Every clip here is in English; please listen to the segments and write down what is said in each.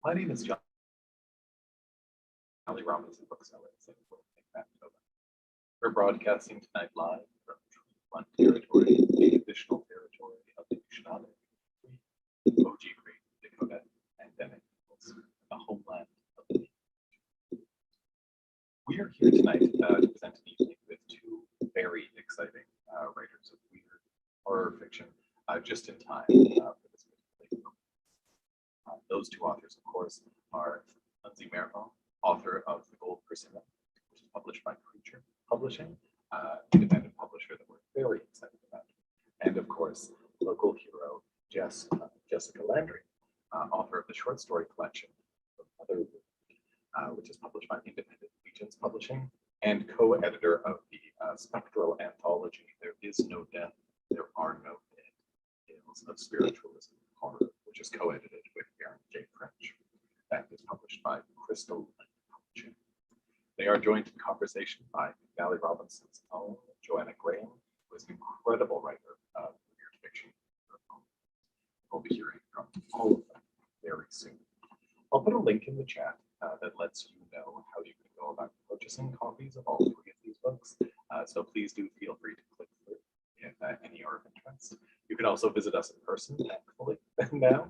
My name is John. McNally Robinson Booksellers in Manitoba. We're broadcasting tonight live from One Territory, the additional territory of the Anishinaabe, Ojibwe, Dakota, and Dene, the homeland of the Métis. We are here tonight to present an evening with two very exciting writers of weird horror fiction, just in time for this particular book. Those two authors, of course, are Lindsay Merbaum, author of The Gold Persimmon, which is published by Creature Publishing, independent publisher that we're very excited about. And of course, local hero Jessica Landry, author of the short story collection Mother, which is published by Independent Regions Publishing, and co-editor of the spectral anthology There Is No Death, There Are No Dead, Tales of Spiritualism and Horror, which is co-edited with Aaron J. French. That is published by Crystal Publishing. They are joined in conversation by McNally Robinson's own Joanna Graham, who is an incredible writer of weird fiction. We'll be hearing from all of them very soon. I'll put a link in the chat that lets you know how you can go about purchasing copies of all three of these books. So please do feel free to click through if any are of interest. You can also visit us in person, thankfully, now.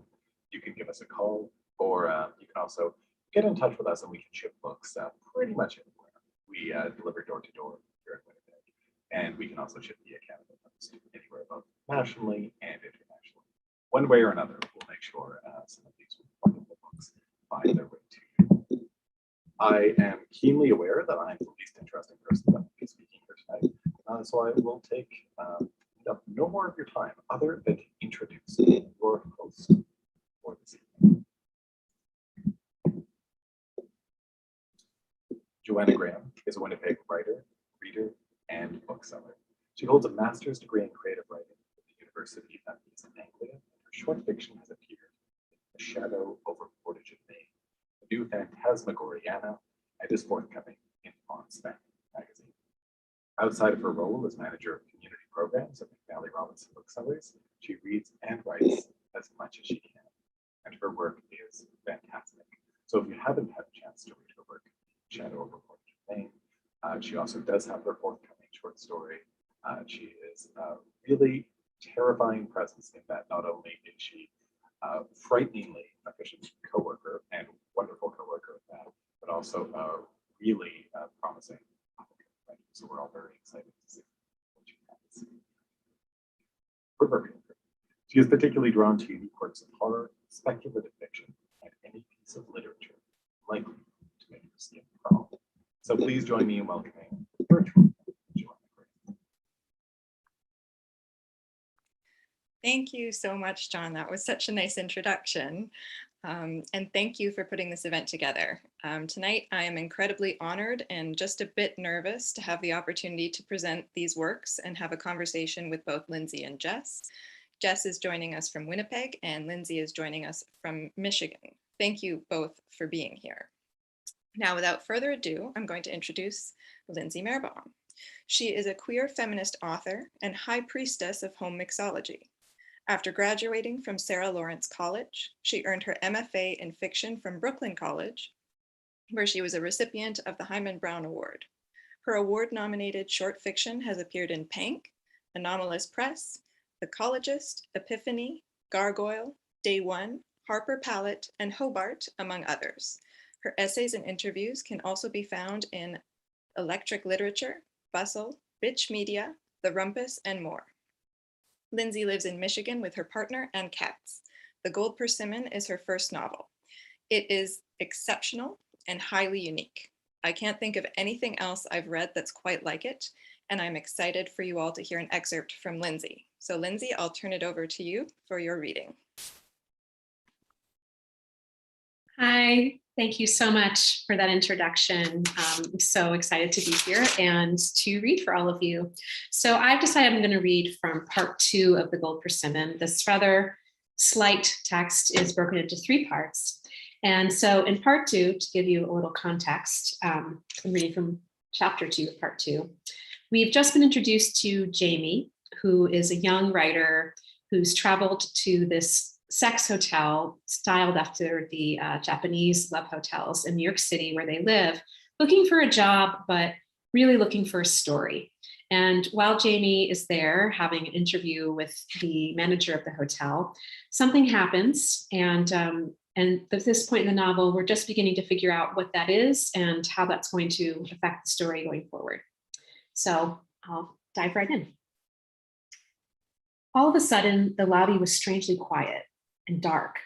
You can give us a call, or you can also get in touch with us and we can ship books pretty much anywhere. We deliver door to door here in Winnipeg, and we can also ship via Canada Post anywhere, both nationally and internationally. One way or another, we'll make sure some of these wonderful books find their way to you. I am keenly aware that I'm the least interesting person that will be speaking here tonight, so I will take no more of your time other than to introduce your host for this evening. Joanna Graham is a Winnipeg writer, reader, and bookseller. She holds a master's degree in creative writing at the University of East Anglia, and her short fiction has appeared in The Shadow Over Portage of Maine, The New Phantasmagoriana, and is forthcoming in On-Span magazine. Outside of her role as manager of community programs at McNally Robinson Booksellers, she reads and writes as much as she can, and her work is fantastic. So if you haven't had a chance to read her work, Shadow Over Portage of Maine, she also does have her forthcoming short story. She is a really terrifying presence in that not only is she frighteningly efficient coworker and wonderful coworker at that, but also a really promising writer. So we're all very excited to see what she has. We're very interested. She is particularly drawn to unique works of horror, speculative fiction, and any piece of literature likely to make her skin crawl. So please join me in welcoming virtual Joanna Graham. Thank you so much, John. That was such a nice introduction. And thank you for putting this event together. Tonight, I am incredibly honored and just a bit nervous to have the opportunity to present these works and have a conversation with both Lindsay and Jess. Jess is joining us from Winnipeg and Lindsay is joining us from Michigan. Thank you both for being here. Now, without further ado, I'm going to introduce Lindsay Merbaum. She is a queer feminist author and high priestess of home mixology. After graduating from Sarah Lawrence College, she earned her MFA in fiction from Brooklyn College, where she was a recipient of the Hyman Brown Award. Her award-nominated short fiction has appeared in Pank, Anomalous Press, The Collegist, Epiphany, Gargoyle, Day One, Harper Pallet, and Hobart, among others. Her essays and interviews can also be found in Electric Literature, Bustle, Bitch Media, The Rumpus, and more. Lindsay lives in Michigan with her partner and cats. The Gold Persimmon is her first novel. It is exceptional and highly unique. I can't think of anything else I've read that's quite like it, and I'm excited for you all to hear an excerpt from Lindsay. So Lindsay, I'll turn it over to you for your reading. Hi, thank you so much for that introduction. I'm so excited to be here and to read for all of you. So I've decided I'm going to read from part 2 of The Gold Persimmon. This rather slight text is broken into 3 parts. And so in part 2, to give you a little context, I'm reading from chapter 2 of part 2. We've just been introduced to Jamie, who is a young writer who's traveled to this sex hotel styled after the Japanese love hotels in New York City where they live, looking for a job, but really looking for a story. And while Jamie is there having an interview with the manager of the hotel, something happens. And at this point in the novel, we're just beginning to figure out what that is and how that's going to affect the story going forward. So I'll dive right in. All of a sudden, the lobby was strangely quiet and dark.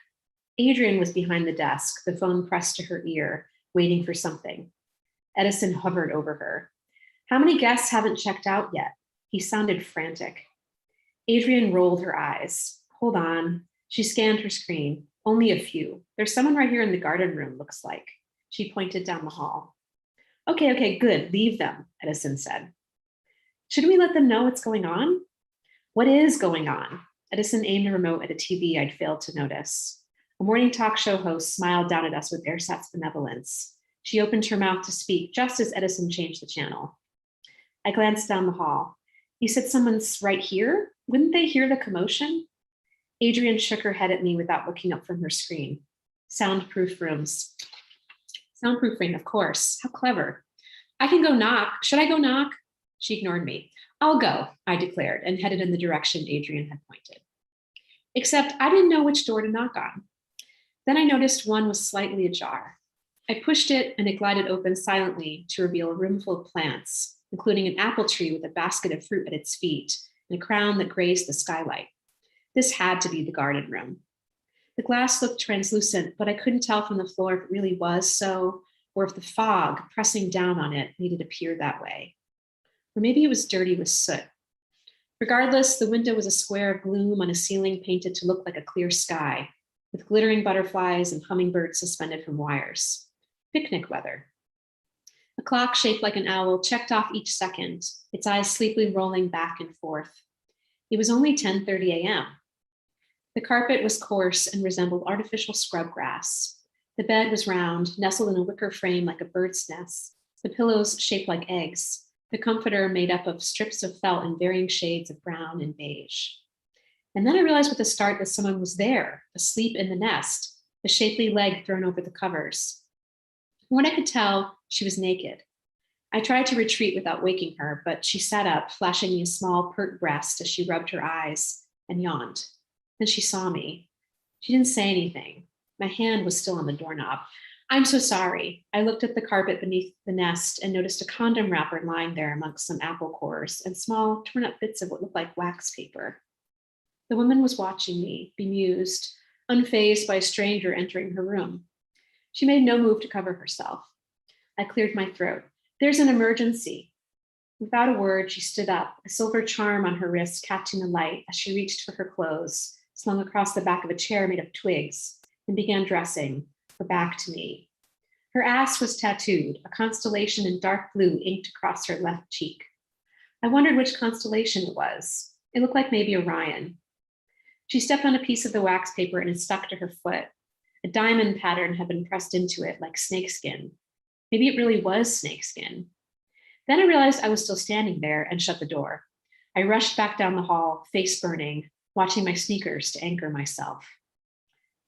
Adrian was behind the desk, the phone pressed to her ear, waiting for something. Edison hovered over her. How many guests haven't checked out yet? He sounded frantic. Adrian rolled her eyes. Hold on. She scanned her screen. Only a few. There's someone right here in the garden room, looks like. She pointed down the hall. Okay, good. Leave them, Edison said. Shouldn't we let them know what's going on? What is going on? Edison aimed a remote at a TV I'd failed to notice. A morning talk show host smiled down at us with ersatz benevolence. She opened her mouth to speak just as Edison changed the channel. I glanced down the hall. You said someone's right here? Wouldn't they hear the commotion? Adrian shook her head at me without looking up from her screen. Soundproof rooms. Soundproofing, of course. How clever. I can go knock. Should I go knock? She ignored me. I'll go, I declared, and headed in the direction Adrian had pointed. Except I didn't know which door to knock on. Then I noticed one was slightly ajar. I pushed it and it glided open silently to reveal a room full of plants, including an apple tree with a basket of fruit at its feet and a crown that grazed the skylight. This had to be the garden room. The glass looked translucent, but I couldn't tell from the floor if it really was so, or if the fog pressing down on it made it appear that way. Or maybe it was dirty with soot. Regardless, the window was a square of gloom on a ceiling painted to look like a clear sky, with glittering butterflies and hummingbirds suspended from wires. Picnic weather. A clock shaped like an owl checked off each second, its eyes sleepily rolling back and forth. It was only 10:30 a.m. The carpet was coarse and resembled artificial scrub grass. The bed was round, nestled in a wicker frame like a bird's nest, the pillows shaped like eggs, the comforter made up of strips of felt in varying shades of brown and beige. And then I realized with a start that someone was there, asleep in the nest, a shapely leg thrown over the covers. From what I could tell, she was naked. I tried to retreat without waking her, but she sat up, flashing me a small pert breast as she rubbed her eyes and yawned. Then she saw me. She didn't say anything. My hand was still on the doorknob. I'm so sorry. I looked at the carpet beneath the nest and noticed a condom wrapper lying there amongst some apple cores and small torn up bits of what looked like wax paper. The woman was watching me, bemused, unfazed by a stranger entering her room. She made no move to cover herself. I cleared my throat. There's an emergency. Without a word, she stood up, a silver charm on her wrist catching the light as she reached for her clothes, slung across the back of a chair made of twigs, and began dressing, her back to me. Her ass was tattooed, a constellation in dark blue inked across her left cheek. I wondered which constellation it was. It looked like maybe Orion. She stepped on a piece of the wax paper and it stuck to her foot. A diamond pattern had been pressed into it like snakeskin. Maybe it really was snakeskin. Then I realized I was still standing there and shut the door. I rushed back down the hall, face burning, watching my sneakers to anchor myself.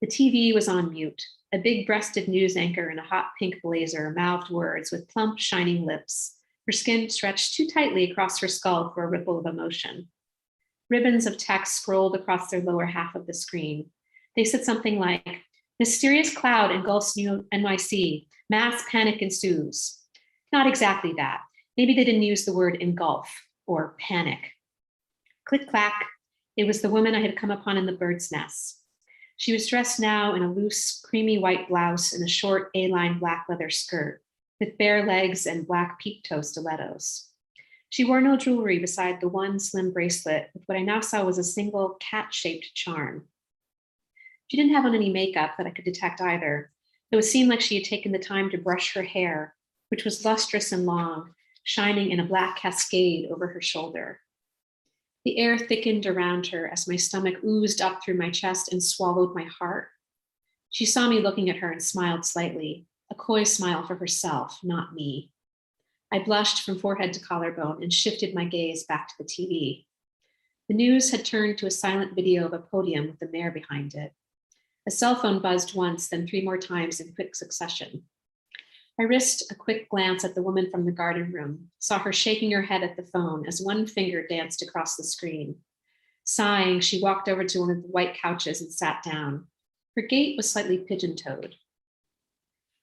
The TV was on mute. A big-breasted news anchor in a hot pink blazer mouthed words with plump, shining lips, her skin stretched too tightly across her skull for a ripple of emotion. Ribbons of text scrolled across their lower half of the screen. They said something like, mysterious cloud engulfs New NYC, mass panic ensues. Not exactly that. Maybe they didn't use the word engulf or panic. Click clack. It was the woman I had come upon in the bird's nest. She was dressed now in a loose, creamy white blouse and a short A-line black leather skirt with bare legs and black peep-toe stilettos. She wore no jewelry beside the one slim bracelet with what I now saw was a single cat-shaped charm. She didn't have on any makeup that I could detect either, though it seemed like she had taken the time to brush her hair, which was lustrous and long, shining in a black cascade over her shoulder. The air thickened around her as my stomach oozed up through my chest and swallowed my heart. She saw me looking at her and smiled slightly, a coy smile for herself, not me. I blushed from forehead to collarbone and shifted my gaze back to the TV. The news had turned to a silent video of a podium with the mayor behind it. A cell phone buzzed once, then 3 more times in quick succession. I risked a quick glance at the woman from the garden room, saw her shaking her head at the phone as one finger danced across the screen. Sighing, she walked over to one of the white couches and sat down. Her gait was slightly pigeon-toed.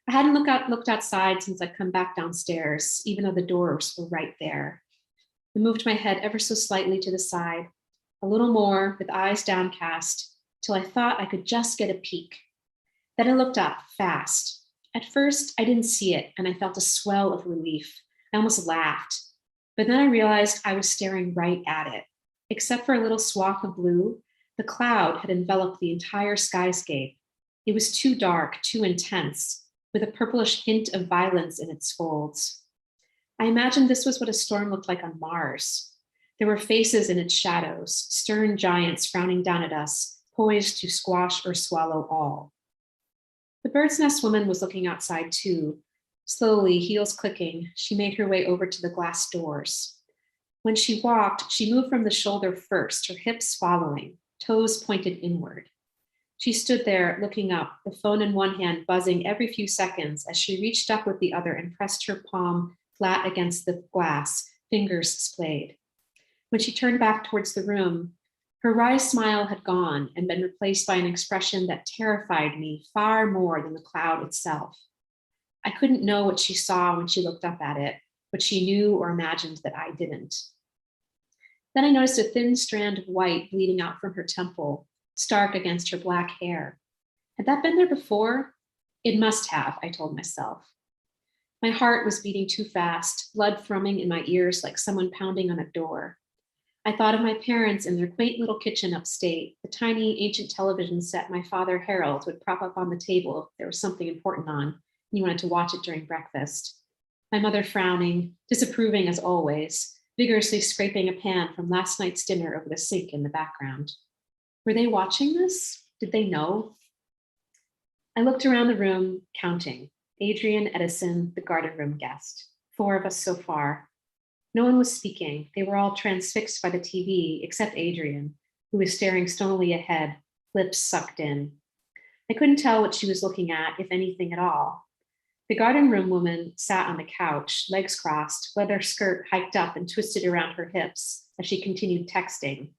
I hadn't looked outside since I'd come back downstairs, even though the doors were right there. I moved my head ever so slightly to the side, a little more with eyes downcast, till I thought I could just get a peek. Then I looked up fast. At first, I didn't see it, and I felt a swell of relief. I almost laughed. But then I realized I was staring right at it. Except for a little swath of blue, the cloud had enveloped the entire skyscape. It was too dark, too intense, with a purplish hint of violence in its folds. I imagined this was what a storm looked like on Mars. There were faces in its shadows, stern giants frowning down at us, poised to squash or swallow all. The bird's nest woman was looking outside too. Slowly, heels clicking, she made her way over to the glass doors. When she walked, she moved from the shoulder first, her hips following, toes pointed inward. She stood there looking up, the phone in one hand buzzing every few seconds as she reached up with the other and pressed her palm flat against the glass, fingers splayed. When she turned back towards the room, her wry smile had gone and been replaced by an expression that terrified me far more than the cloud itself. I couldn't know what she saw when she looked up at it, but she knew or imagined that I didn't. Then I noticed a thin strand of white bleeding out from her temple, stark against her black hair. Had that been there before? It must have, I told myself. My heart was beating too fast, blood thrumming in my ears like someone pounding on a door. I thought of my parents in their quaint little kitchen upstate, the tiny ancient television set my father Harold would prop up on the table if there was something important on, and he wanted to watch it during breakfast. My mother frowning, disapproving as always, vigorously scraping a pan from last night's dinner over the sink in the background. Were they watching this? Did they know? I looked around the room, counting. Adrian, Edison, the garden room guest. 4 of us so far. No one was speaking. They were all transfixed by the TV, except Adrian, who was staring stonily ahead, lips sucked in. I couldn't tell what she was looking at, if anything at all. The garden room woman sat on the couch, legs crossed, leather skirt hiked up and twisted around her hips as she continued texting.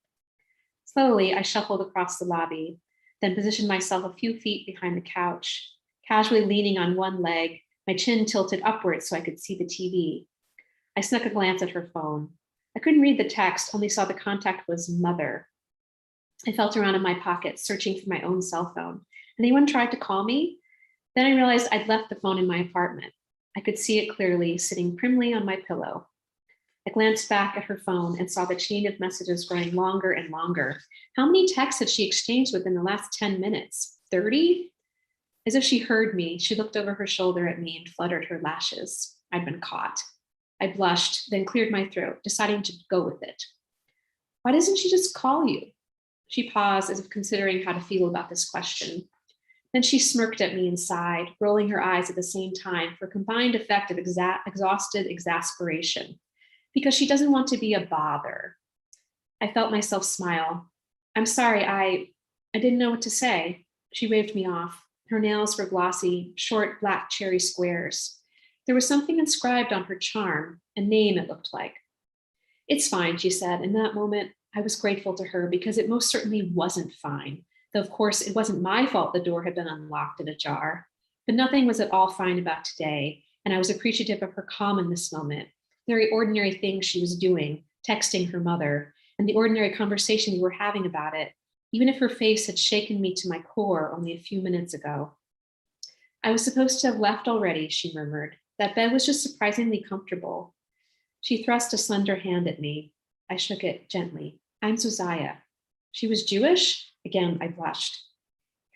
Slowly, I shuffled across the lobby, then positioned myself a few feet behind the couch, casually leaning on one leg, my chin tilted upwards so I could see the TV. I snuck a glance at her phone. I couldn't read the text, only saw the contact was mother. I felt around in my pocket, searching for my own cell phone. Anyone tried to call me? Then I realized I'd left the phone in my apartment. I could see it clearly, sitting primly on my pillow. I glanced back at her phone and saw the chain of messages growing longer and longer. How many texts had she exchanged within the last 10 minutes? 30? As if she heard me, she looked over her shoulder at me and fluttered her lashes. I'd been caught. I blushed, then cleared my throat, deciding to go with it. Why doesn't she just call you? She paused as if considering how to feel about this question. Then she smirked at me and sighed, rolling her eyes at the same time for a combined effect of exhausted exasperation. Because she doesn't want to be a bother. I felt myself smile. I'm sorry, I didn't know what to say. She waved me off. Her nails were glossy, short black cherry squares. There was something inscribed on her charm, a name it looked like. It's fine, she said. In that moment, I was grateful to her because it most certainly wasn't fine. Though of course it wasn't my fault the door had been unlocked and ajar. But nothing was at all fine about today, and I was appreciative of her calm in this moment. Very ordinary things she was doing, texting her mother, and the ordinary conversation we were having about it, even if her face had shaken me to my core only a few minutes ago. I was supposed to have left already, she murmured. That bed was just surprisingly comfortable. She thrust a slender hand at me. I shook it gently. I'm Josiah. She was Jewish? Again, I blushed.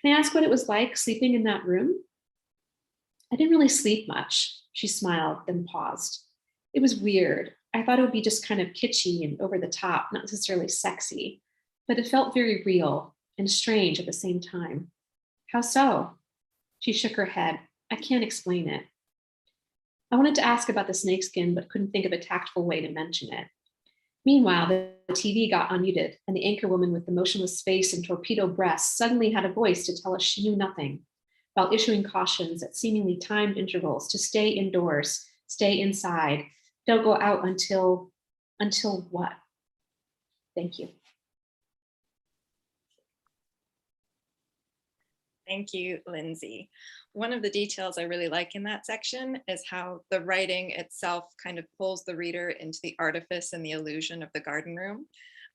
Can I ask what it was like sleeping in that room? I didn't really sleep much. She smiled, then paused. It was weird. I thought it would be just kind of kitschy and over the top, not necessarily sexy, but it felt very real and strange at the same time. How so? She shook her head. I can't explain it. I wanted to ask about the snakeskin, but couldn't think of a tactful way to mention it. Meanwhile, the TV got unmuted, and the anchor woman with the motionless face and torpedo breasts suddenly had a voice to tell us she knew nothing, while issuing cautions at seemingly timed intervals to stay indoors, stay inside, don't go out until what? Thank you. Thank you, Lindsay. One of the details I really like in that section is how the writing itself kind of pulls the reader into the artifice and the illusion of the garden room.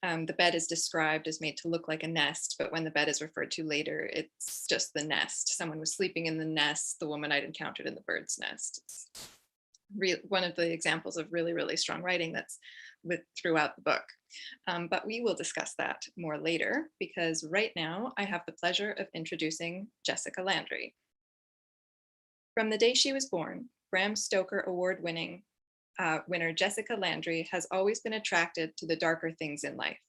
The bed is described as made to look like a nest, but when the bed is referred to later, it's just the nest. Someone was sleeping in the nest, the woman I'd encountered in the bird's nest. It's one of the examples of really, really strong writing that's throughout the book. But we will discuss that more later, because right now I have the pleasure of introducing Jessica Landry. From the day she was born, Bram Stoker Award-winning winner Jessica Landry has always been attracted to the darker things in life.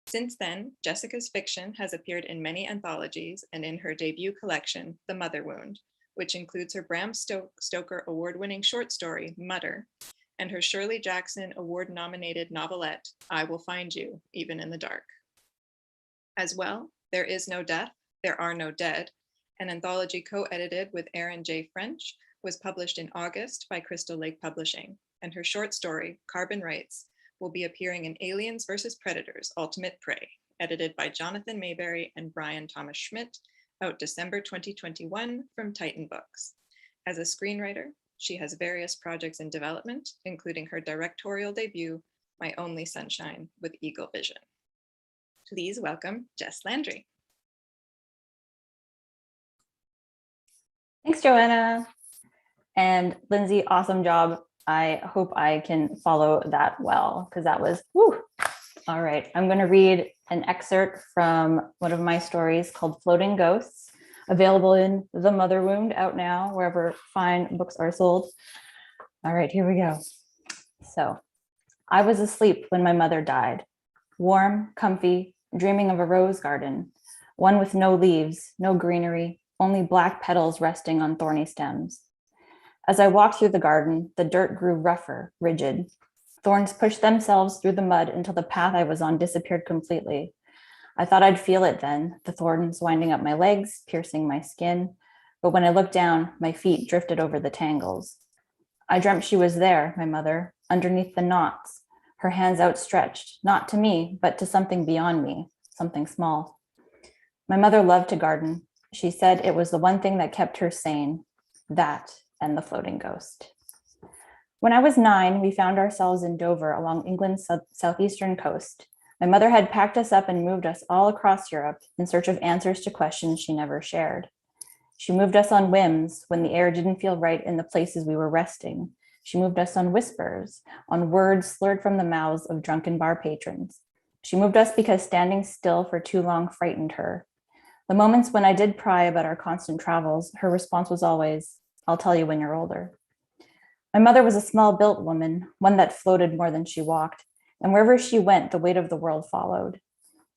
Since then, Jessica's fiction has appeared in many anthologies and in her debut collection, The Mother Wound, which includes her Bram Stoker Award-winning short story, Mutter, and her Shirley Jackson Award-nominated novelette, I Will Find You, Even in the Dark. As well, There Is No Death, There Are No Dead, an anthology co-edited with Aaron J. French, was published in August by Crystal Lake Publishing, and her short story, Carbon Rights, will be appearing in Aliens vs. Predators, Ultimate Prey, edited by Jonathan Mayberry and Brian Thomas Schmidt, out December 2021 from Titan Books. As a screenwriter, she has various projects in development, including her directorial debut, My Only Sunshine with Eagle Vision. Please welcome Jess Landry. Thanks, Joanna. And Lindsay, awesome job. I hope I can follow that well, because that was, woo. All right, I'm going to read an excerpt from one of my stories called Floating Ghosts, available in The Mother Wound, out now, wherever fine books are sold. All right, here we go. So, I was asleep when my mother died, warm, comfy, dreaming of a rose garden, one with no leaves, no greenery, only black petals resting on thorny stems. As I walked through the garden, the dirt grew rougher, rigid. Thorns pushed themselves through the mud until the path I was on disappeared completely. I thought I'd feel it then, the thorns winding up my legs, piercing my skin. But when I looked down, my feet drifted over the tangles. I dreamt she was there, my mother, underneath the knots, her hands outstretched, not to me, but to something beyond me, something small. My mother loved to garden. She said it was the one thing that kept her sane, that and the floating ghost. When I was 9, we found ourselves in Dover along England's southeastern coast. My mother had packed us up and moved us all across Europe in search of answers to questions she never shared. She moved us on whims when the air didn't feel right in the places we were resting. She moved us on whispers, on words slurred from the mouths of drunken bar patrons. She moved us because standing still for too long frightened her. The moments when I did pry about our constant travels, her response was always, "I'll tell you when you're older." My mother was a small-built woman, one that floated more than she walked, and wherever she went, the weight of the world followed.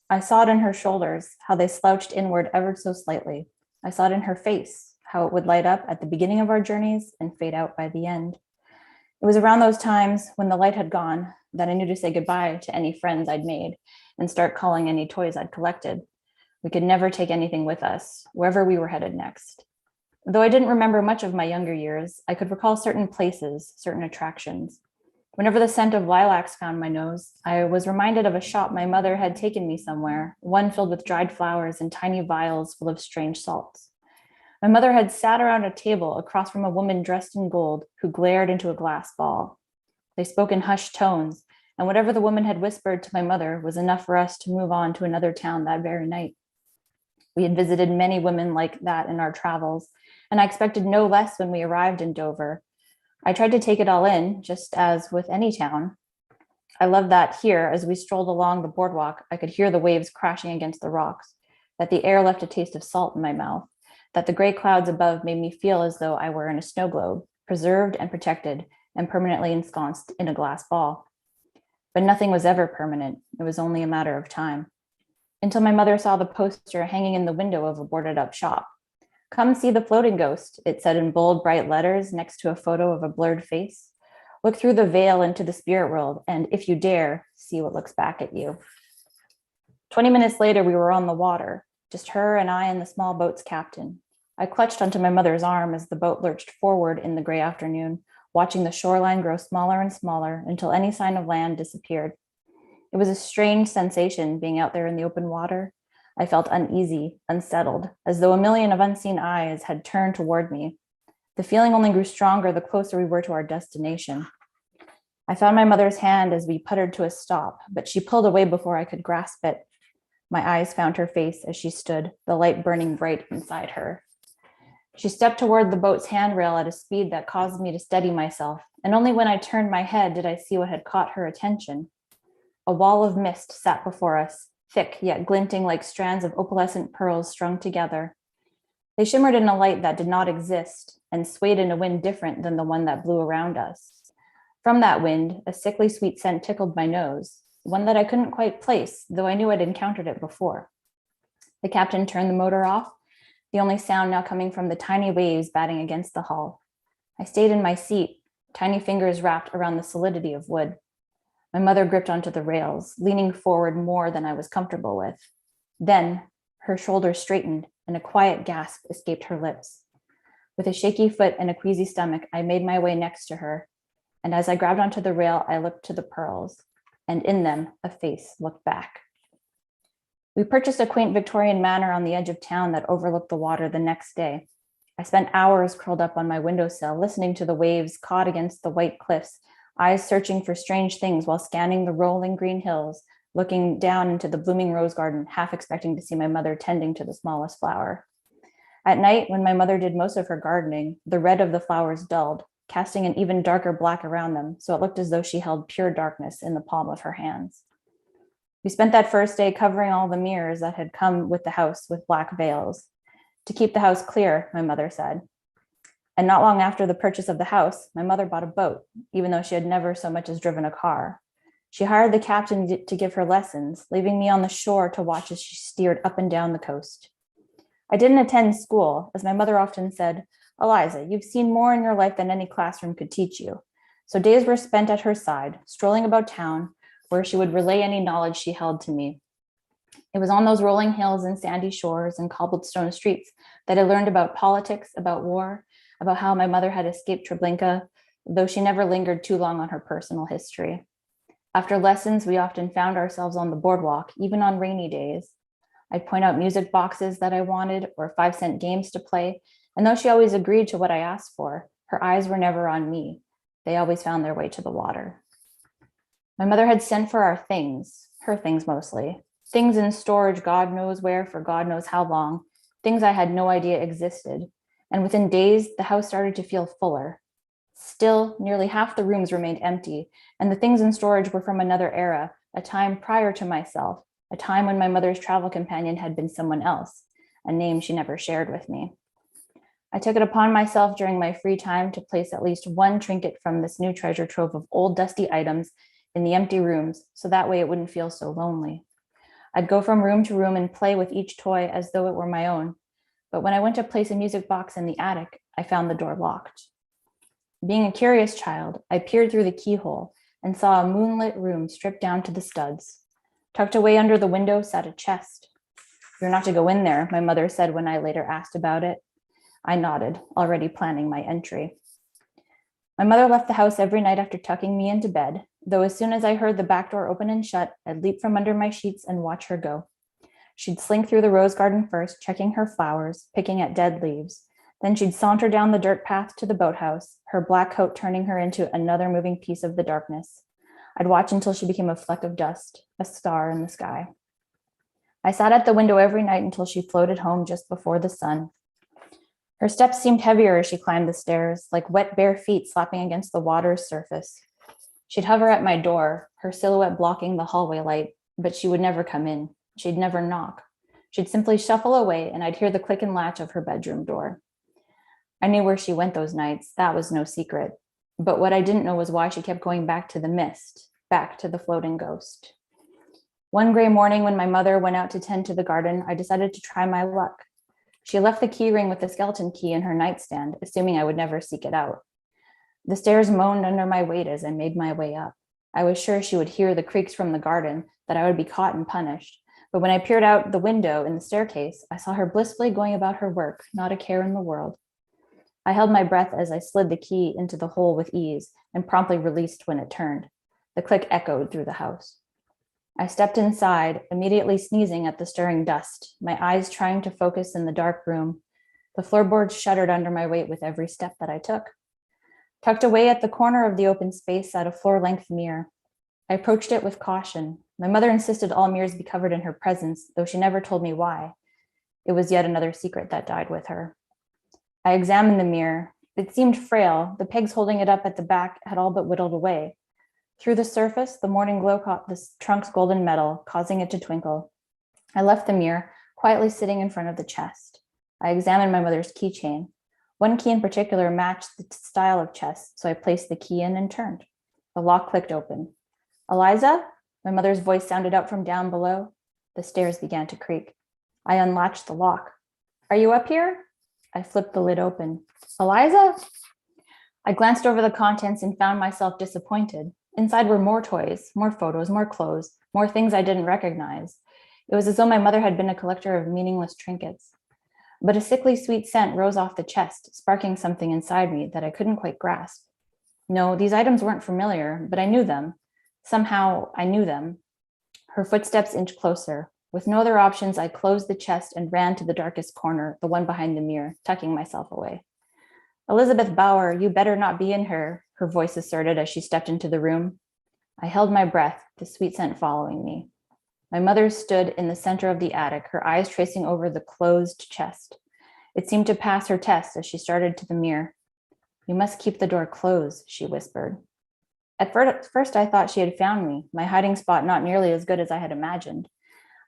I saw it in her shoulders, how they slouched inward ever so slightly. I saw it in her face, how it would light up at the beginning of our journeys and fade out by the end. It was around those times when the light had gone that I knew to say goodbye to any friends I'd made and start calling any toys I'd collected. We could never take anything with us, wherever we were headed next. Though I didn't remember much of my younger years, I could recall certain places, certain attractions. Whenever the scent of lilacs found my nose, I was reminded of a shop my mother had taken me somewhere, one filled with dried flowers and tiny vials full of strange salts. My mother had sat around a table across from a woman dressed in gold who glared into a glass ball. They spoke in hushed tones, and whatever the woman had whispered to my mother was enough for us to move on to another town that very night. We had visited many women like that in our travels, and I expected no less when we arrived in Dover. I tried to take it all in, just as with any town. I loved that here, as we strolled along the boardwalk, I could hear the waves crashing against the rocks, that the air left a taste of salt in my mouth, that the gray clouds above made me feel as though I were in a snow globe, preserved and protected, and permanently ensconced in a glass ball. But nothing was ever permanent. It was only a matter of time. Until my mother saw the poster hanging in the window of a boarded up shop. "Come see the floating ghost," it said in bold, bright letters next to a photo of a blurred face. Look through the veil into the spirit world, and if you dare, see what looks back at you. 20 minutes later, we were on the water, just her and I and the small boat's captain. I clutched onto my mother's arm as the boat lurched forward in the gray afternoon, watching the shoreline grow smaller and smaller until any sign of land disappeared. It was a strange sensation being out there in the open water. I felt uneasy, unsettled, as though a million of unseen eyes had turned toward me. The feeling only grew stronger the closer we were to our destination. I found my mother's hand as we puttered to a stop, but she pulled away before I could grasp it. My eyes found her face as she stood, the light burning bright inside her. She stepped toward the boat's handrail at a speed that caused me to steady myself, and only when I turned my head did I see what had caught her attention. A wall of mist sat before us, thick yet glinting like strands of opalescent pearls strung together. They shimmered in a light that did not exist and swayed in a wind different than the one that blew around us. From that wind, a sickly sweet scent tickled my nose, one that I couldn't quite place, though I knew I'd encountered it before. The captain turned the motor off, the only sound now coming from the tiny waves batting against the hull. I stayed in my seat, tiny fingers wrapped around the solidity of wood. My mother gripped onto the rails, leaning forward more than I was comfortable with. Then her shoulders straightened and a quiet gasp escaped her lips. With a shaky foot and a queasy stomach, I made my way next to her. And as I grabbed onto the rail, I looked to the pearls, and in them, a face looked back. We purchased a quaint Victorian manor on the edge of town that overlooked the water the next day. I spent hours curled up on my windowsill, listening to the waves caught against the white cliffs, eyes searching for strange things while scanning the rolling green hills, looking down into the blooming rose garden, half expecting to see my mother tending to the smallest flower. At night, when my mother did most of her gardening, the red of the flowers dulled, casting an even darker black around them, so it looked as though she held pure darkness in the palm of her hands. We spent that first day covering all the mirrors that had come with the house with black veils. To keep the house clear, my mother said. And not long after the purchase of the house, my mother bought a boat, even though she had never so much as driven a car. She hired the captain to give her lessons, leaving me on the shore to watch as she steered up and down the coast. I didn't attend school, as my mother often said, "Eliza, you've seen more in your life than any classroom could teach you." So days were spent at her side, strolling about town, where she would relay any knowledge she held to me. It was on those rolling hills and sandy shores and cobblestone streets that I learned about politics, about war, about how my mother had escaped Treblinka, though she never lingered too long on her personal history. After lessons, we often found ourselves on the boardwalk, even on rainy days. I'd point out music boxes that I wanted or 5-cent games to play, and though she always agreed to what I asked for, her eyes were never on me. They always found their way to the water. My mother had sent for our things, her things mostly, things in storage God knows where for God knows how long, things I had no idea existed. And within days, the house started to feel fuller. Still, nearly half the rooms remained empty, and the things in storage were from another era, a time prior to myself, a time when my mother's travel companion had been someone else, a name she never shared with me. I took it upon myself during my free time to place at least one trinket from this new treasure trove of old dusty items in the empty rooms, so that way it wouldn't feel so lonely. I'd go from room to room and play with each toy as though it were my own. But when I went to place a music box in the attic, I found the door locked. Being a curious child, I peered through the keyhole and saw a moonlit room stripped down to the studs. Tucked away under the window sat a chest. "You're not to go in there," my mother said when I later asked about it. I nodded, already planning my entry. My mother left the house every night after tucking me into bed, though as soon as I heard the back door open and shut, I'd leap from under my sheets and watch her go. She'd slink through the rose garden first, checking her flowers, picking at dead leaves. Then she'd saunter down the dirt path to the boathouse, her black coat turning her into another moving piece of the darkness. I'd watch until she became a fleck of dust, a star in the sky. I sat at the window every night until she floated home just before the sun. Her steps seemed heavier as she climbed the stairs, like wet bare feet slapping against the water's surface. She'd hover at my door, her silhouette blocking the hallway light, but she would never come in. She'd never knock. She'd simply shuffle away, and I'd hear the click and latch of her bedroom door. I knew where she went those nights. That was no secret. But what I didn't know was why she kept going back to the mist, back to the floating ghost. One gray morning when my mother went out to tend to the garden, I decided to try my luck. She left the key ring with the skeleton key in her nightstand, assuming I would never seek it out. The stairs moaned under my weight as I made my way up. I was sure she would hear the creaks from the garden, that I would be caught and punished. But when I peered out the window in the staircase, I saw her blissfully going about her work, not a care in the world. I held my breath as I slid the key into the hole with ease and promptly released when it turned. The click echoed through the house. I stepped inside, immediately sneezing at the stirring dust, my eyes trying to focus in the dark room. The floorboards shuddered under my weight with every step that I took. Tucked away at the corner of the open space sat a floor-length mirror. I approached it with caution. My mother insisted all mirrors be covered in her presence, though she never told me why. It was yet another secret that died with her. I examined the mirror. It seemed frail. The pegs holding it up at the back had all but whittled away. Through the surface, the morning glow caught the trunk's golden metal, causing it to twinkle. I left the mirror, quietly sitting in front of the chest. I examined my mother's keychain. One key in particular matched the style of chest, so I placed the key in and turned. The lock clicked open. "Eliza?" My mother's voice sounded out from down below. The stairs began to creak. I unlatched the lock. "Are you up here?" I flipped the lid open. "Eliza?" I glanced over the contents and found myself disappointed. Inside were more toys, more photos, more clothes, more things I didn't recognize. It was as though my mother had been a collector of meaningless trinkets. But a sickly sweet scent rose off the chest, sparking something inside me that I couldn't quite grasp. No, these items weren't familiar, but I knew them. Somehow I knew them. Her footsteps inched closer. With no other options, I closed the chest and ran to the darkest corner, the one behind the mirror, tucking myself away. "Elizabeth Bauer, you better not be in her," her voice asserted as she stepped into the room. I held my breath, the sweet scent following me. My mother stood in the center of the attic, her eyes tracing over the closed chest. It seemed to pass her test as she started to the mirror. "You must keep the door closed," she whispered. At first, I thought she had found me, my hiding spot not nearly as good as I had imagined.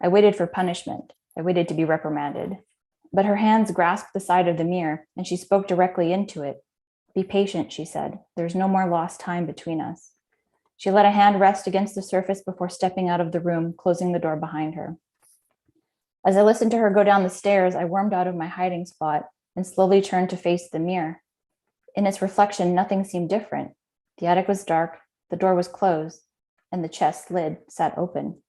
I waited for punishment. I waited to be reprimanded. But her hands grasped the side of the mirror, and she spoke directly into it. "Be patient," she said. "There's no more lost time between us." She let a hand rest against the surface before stepping out of the room, closing the door behind her. As I listened to her go down the stairs, I wormed out of my hiding spot and slowly turned to face the mirror. In its reflection, nothing seemed different. The attic was dark, the door was closed, and the chest lid sat open.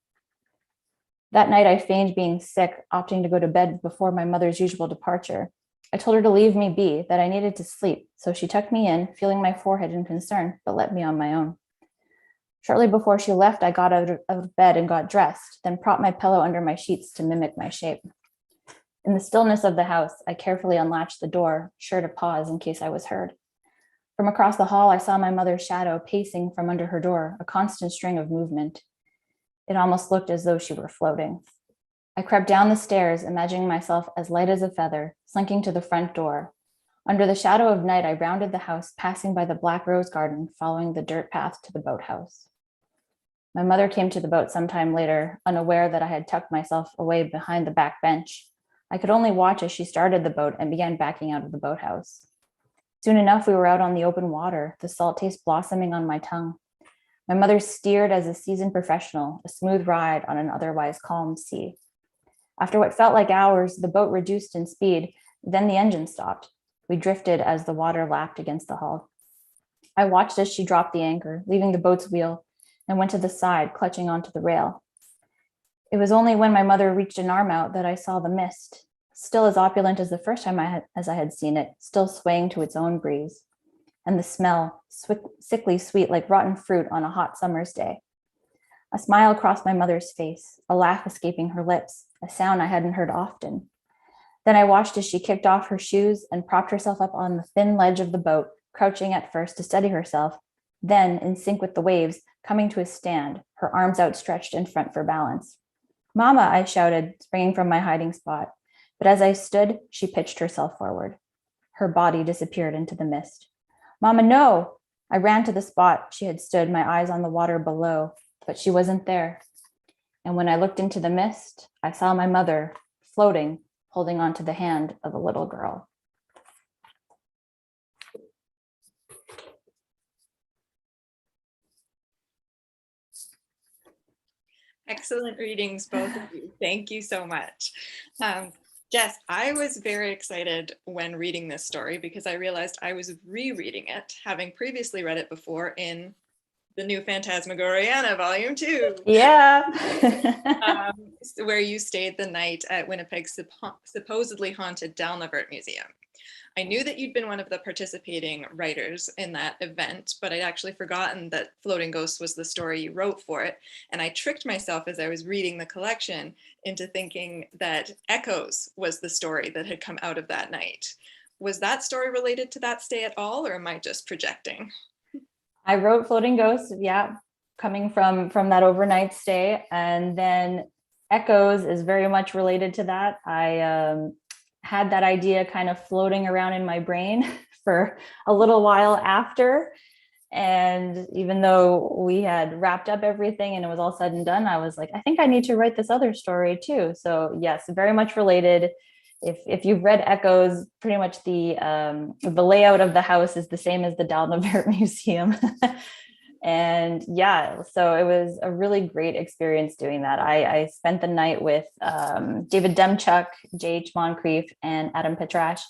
That night, I feigned being sick, opting to go to bed before my mother's usual departure. I told her to leave me be, that I needed to sleep, so she tucked me in, feeling my forehead in concern, but let me on my own. Shortly before she left, I got out of bed and got dressed, then propped my pillow under my sheets to mimic my shape. In the stillness of the house, I carefully unlatched the door, sure to pause in case I was heard. From across the hall, I saw my mother's shadow pacing from under her door, a constant string of movement. It almost looked as though she were floating. I crept down the stairs, imagining myself as light as a feather, slinking to the front door. Under the shadow of night, I rounded the house, passing by the black rose garden, following the dirt path to the boathouse. My mother came to the boat sometime later, unaware that I had tucked myself away behind the back bench. I could only watch as she started the boat and began backing out of the boathouse. Soon enough, we were out on the open water, the salt taste blossoming on my tongue. My mother steered as a seasoned professional, a smooth ride on an otherwise calm sea. After what felt like hours, the boat reduced in speed, then the engine stopped. We drifted as the water lapped against the hull. I watched as she dropped the anchor, leaving the boat's wheel, and went to the side, clutching onto the rail. It was only when my mother reached an arm out that I saw the mist, still as opulent as the first time I had seen it, still swaying to its own breeze. And the smell, sickly sweet like rotten fruit on a hot summer's day. A smile crossed my mother's face, a laugh escaping her lips, a sound I hadn't heard often. Then I watched as she kicked off her shoes and propped herself up on the thin ledge of the boat, crouching at first to steady herself, then, in sync with the waves, coming to a stand, her arms outstretched in front for balance. "Mama," I shouted, springing from my hiding spot. But as I stood, she pitched herself forward. Her body disappeared into the mist. "Mama, no!" I ran to the spot she had stood, my eyes on the water below, but she wasn't there. And when I looked into the mist, I saw my mother floating, holding onto the hand of a little girl. Excellent readings, both of you. Thank you so much. Jess, I was very excited when reading this story because I realized I was rereading it, having previously read it before in the new Phantasmagoriana, Volume 2. Yeah. Where you stayed the night at Winnipeg's supposedly haunted Dalnavert Museum. I knew that you'd been one of the participating writers in that event, but I'd actually forgotten that Floating Ghosts was the story you wrote for it. And I tricked myself as I was reading the collection into thinking that Echoes was the story that had come out of that night. Was that story related to that stay at all, or am I just projecting? I wrote Floating Ghosts, yeah, coming from that overnight stay. And then Echoes is very much related to that. I had that idea kind of floating around in my brain for a little while after. And even though we had wrapped up everything and it was all said and done, I was like, I think I need to write this other story too. So yes, very much related. If you've read Echoes, pretty much the layout of the house is the same as the Dalnavert Museum. And yeah, so it was a really great experience doing that. I spent the night with David Demchuk, J.H. Moncrief, and Adam Petrash,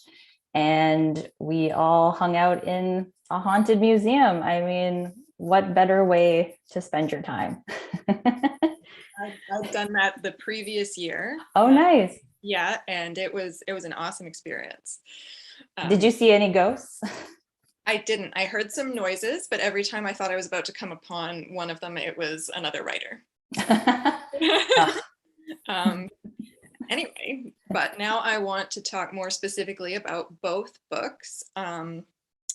and we all hung out in a haunted museum. I mean, what better way to spend your time? I've done that the previous year. Oh, nice. Yeah, and it was an awesome experience. Did you see any ghosts? I didn't. I heard some noises, but every time I thought I was about to come upon one of them, it was another writer. Anyway, but now I want to talk more specifically about both books. And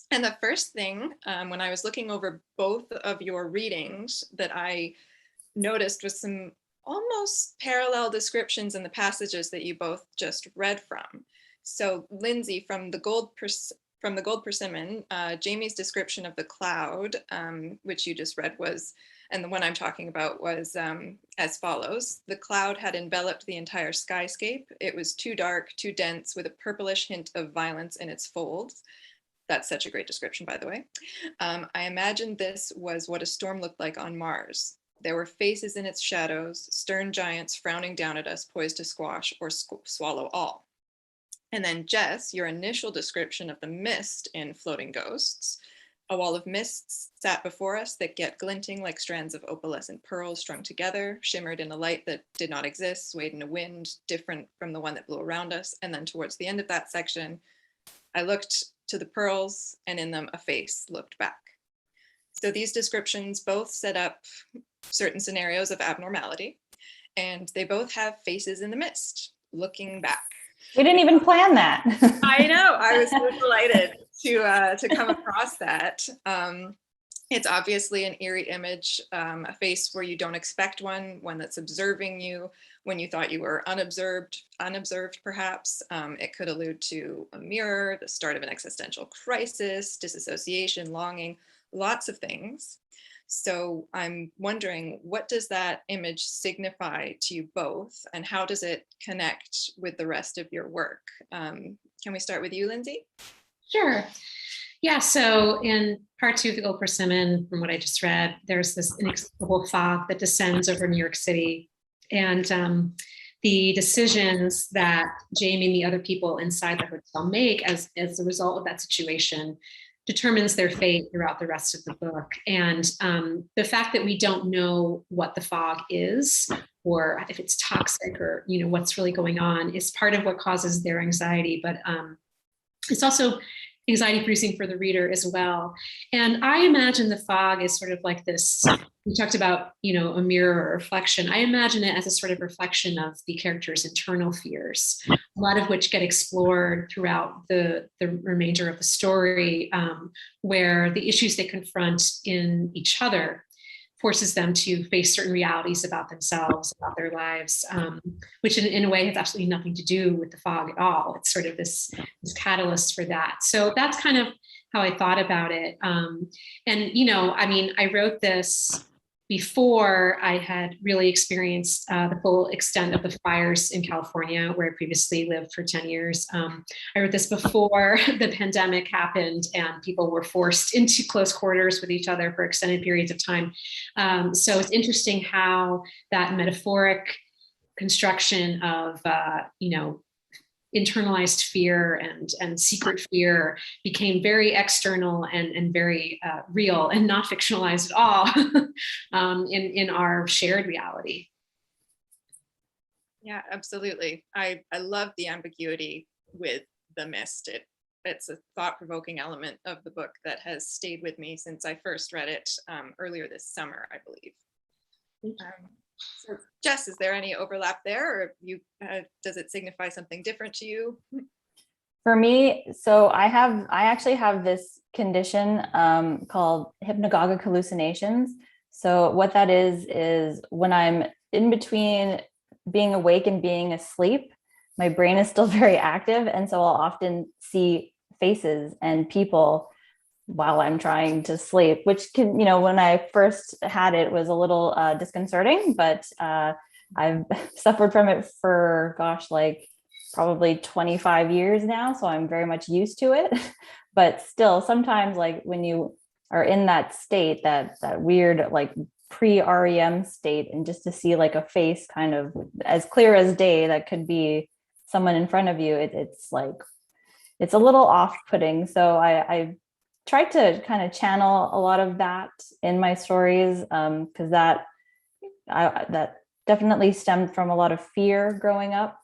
the first thing, when I was looking over both of your readings, that I noticed was some almost parallel descriptions in the passages that you both just read from. So Lindsay, from the Gold Persimmon, Jamie's description of the cloud, which you just read, was, and the one I'm talking about was as follows. The cloud had enveloped the entire skyscape. It was too dark, too dense, with a purplish hint of violence in its folds. That's such a great description, by the way. I imagined this was what a storm looked like on Mars. There were faces in its shadows, stern giants frowning down at us, poised to squash or swallow all. And then Jess, your initial description of the mist in Floating Ghosts. A wall of mists sat before us, thick yet glinting like strands of opalescent pearls strung together, shimmered in a light that did not exist, swayed in a wind different from the one that blew around us. And then towards the end of that section, I looked to the pearls, and in them a face looked back. So these descriptions both set up certain scenarios of abnormality, and they both have faces in the mist looking back. We didn't even plan that. I know. I was so delighted to come across that. It's obviously an eerie image, a face where you don't expect one that's observing you when you thought you were unobserved perhaps. It could allude to a mirror, the start of an existential crisis, disassociation, longing, lots of things. So I'm wondering, what does that image signify to you both, and how does it connect with the rest of your work? Can we start with you, Lindsay? Sure. Yeah, so in part 2 of the Gold Persimmon, from what I just read, there's this inexplicable fog that descends over New York City. And the decisions that Jamie and the other people inside the hotel make as a result of that situation determines their fate throughout the rest of the book. And the fact that we don't know what the fog is, or if it's toxic, or what's really going on, is part of what causes their anxiety. But it's also anxiety producing for the reader as well. And I imagine the fog is sort of like this, we talked about, a mirror or reflection. I imagine it as a sort of reflection of the character's internal fears, a lot of which get explored throughout the remainder of the story, where the issues they confront in each other forces them to face certain realities about themselves, about their lives, which in a way has absolutely nothing to do with the fog at all. It's sort of this catalyst for that. So that's kind of how I thought about it. I wrote this before I had really experienced the full extent of the fires in California, where I previously lived for 10 years. I wrote this before the pandemic happened and people were forced into close quarters with each other for extended periods of time. So it's interesting how that metaphoric construction of, internalized fear and secret fear became very external and very real and not fictionalized at all in our shared reality. Yeah, absolutely. I love the ambiguity with the mist. It's a thought-provoking element of the book that has stayed with me since I first read it earlier this summer, I believe. So Jess, is there any overlap there, or does it signify something different to you? For me, so I actually have this condition called hypnagogic hallucinations. So what that is when I'm in between being awake and being asleep, my brain is still very active. And so I'll often see faces and people while I'm trying to sleep, which can, when I first had it was a little disconcerting, but I've suffered from it for, probably 25 years now. So I'm very much used to it. But still, sometimes like when you are in that state, that weird, like pre-REM state, and just to see like a face kind of as clear as day, that could be someone in front of you, it's a little off-putting. So I tried to kind of channel a lot of that in my stories, because that definitely stemmed from a lot of fear growing up.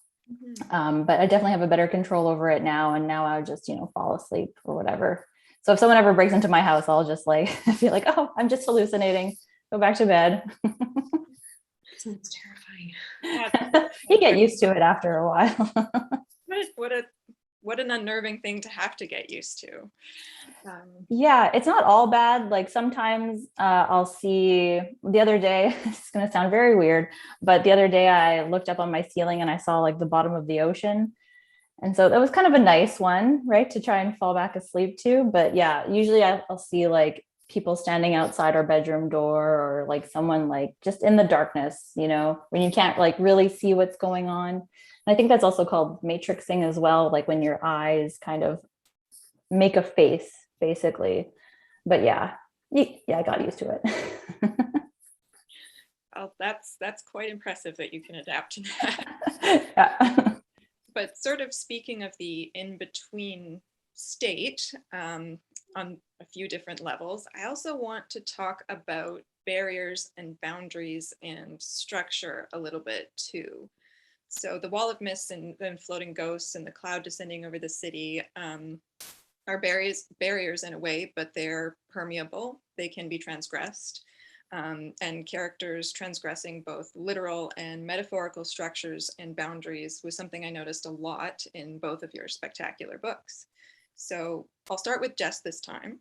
But I definitely have a better control over it now. And now I would just, fall asleep or whatever. So if someone ever breaks into my house, I'll just feel like, oh, I'm just hallucinating. Go back to bed. Sounds terrifying. Yeah. You get used to it after a while. What an unnerving thing to have to get used to. Yeah, it's not all bad. Like sometimes I'll see, the other day, it's going to sound very weird, but the other day I looked up on my ceiling and I saw like the bottom of the ocean. And so that was kind of a nice one, right, to try and fall back asleep to. But yeah, usually I'll see like people standing outside our bedroom door, or like someone like just in the darkness, when you can't like really see what's going on. And I think that's also called matrixing as well, like when your eyes kind of make a face, basically. But yeah, I got used to it. Well, that's quite impressive that you can adapt to that. Yeah. But sort of speaking of the in-between state, on a few different levels, I also want to talk about barriers and boundaries and structure a little bit too. So the wall of mist and then floating ghosts and the cloud descending over the city are barriers in a way, but they're permeable. They can be transgressed. And characters transgressing both literal and metaphorical structures and boundaries was something I noticed a lot in both of your spectacular books. So I'll start with Jess this time.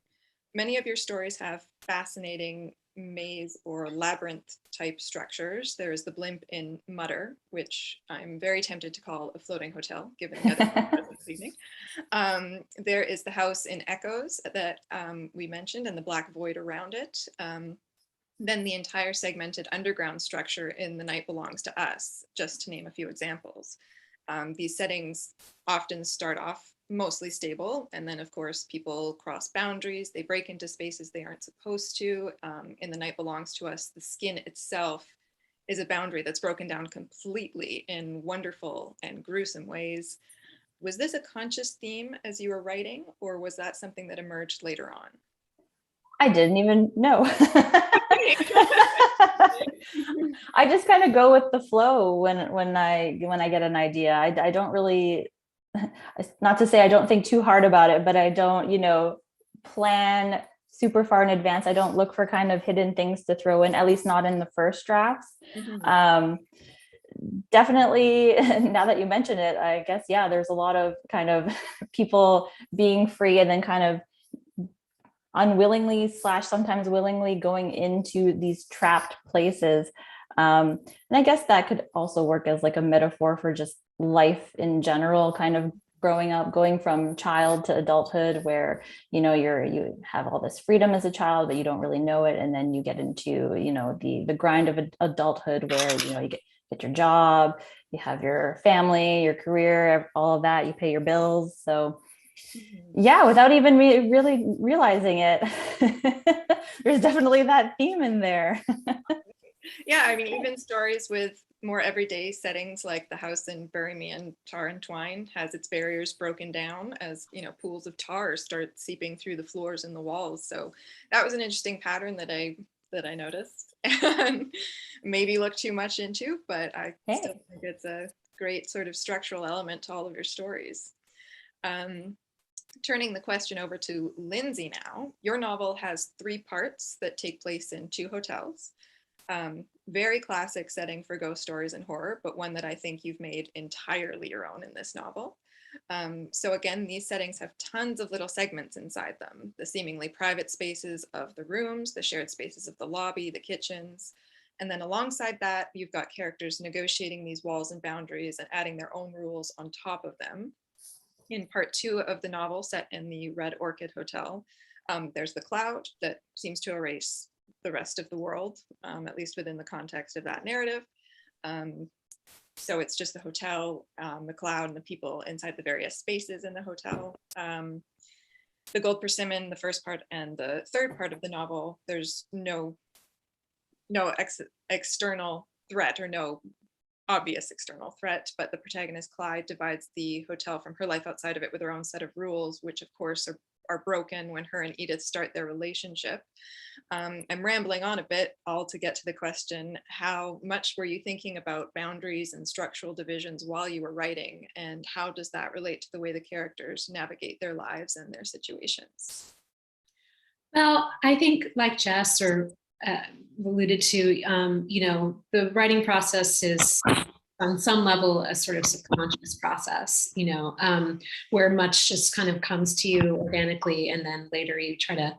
Many of your stories have fascinating maze or labyrinth type structures. There is the blimp in Mutter, which I'm very tempted to call a floating hotel, given the other this evening. There is the house in Echoes that we mentioned, and the black void around it. Then the entire segmented underground structure in The Night Belongs to Us, just to name a few examples. These settings often start off mostly stable, and then of course people cross boundaries, they break into spaces they aren't supposed to. In The Night Belongs to Us, the skin itself is a boundary that's broken down completely in wonderful and gruesome ways. Was this a conscious theme as you were writing, or was that something that emerged later on? I didn't even know. I just kind of go with the flow when I get an idea. I don't really, not to say I don't think too hard about it, but I don't, plan super far in advance. I don't look for kind of hidden things to throw in, at least not in the first drafts. Mm-hmm. Definitely, now that you mention it, I guess, yeah, there's a lot of kind of people being free and then kind of unwillingly / sometimes willingly going into these trapped places. And I guess that could also work as like a metaphor for just life in general, kind of growing up, going from child to adulthood, where, you have all this freedom as a child, but you don't really know it. And then you get into, the grind of adulthood where, you get your job, you have your family, your career, all of that, you pay your bills. So yeah, without even really realizing it, there's definitely that theme in there. Yeah, I mean, even stories with more everyday settings like the house in Bury Me in Tar and Twine has its barriers broken down as, you know, pools of tar start seeping through the floors and the walls. So that was an interesting pattern that I noticed and maybe looked too much into, but I still think it's a great sort of structural element to all of your stories. Turning the question over to Lindsay now, your novel has 3 parts that take place in 2 hotels. Very classic setting for ghost stories and horror, but one that I think you've made entirely your own in this novel. So again, these settings have tons of little segments inside them, the seemingly private spaces of the rooms, the shared spaces of the lobby, the kitchens. And then alongside that, you've got characters negotiating these walls and boundaries and adding their own rules on top of them. In part 2 of the novel, set in the Red Orchid Hotel, there's the cloud that seems to erase the rest of the world, at least within the context of that narrative. So it's just the hotel, the cloud, and the people inside the various spaces in the hotel. The Gold Persimmon, the first part and the third part of the novel, there's no external threat or no obvious external threat, but the protagonist Clyde divides the hotel from her life outside of it with her own set of rules, which of course are broken when her and Edith start their relationship. I'm rambling on a bit, all to get to the question, how much were you thinking about boundaries and structural divisions while you were writing, and how does that relate to the way the characters navigate their lives and their situations? Well, I think like Jess alluded to, the writing process is on some level a sort of subconscious process, where much just kind of comes to you organically, and then later you try to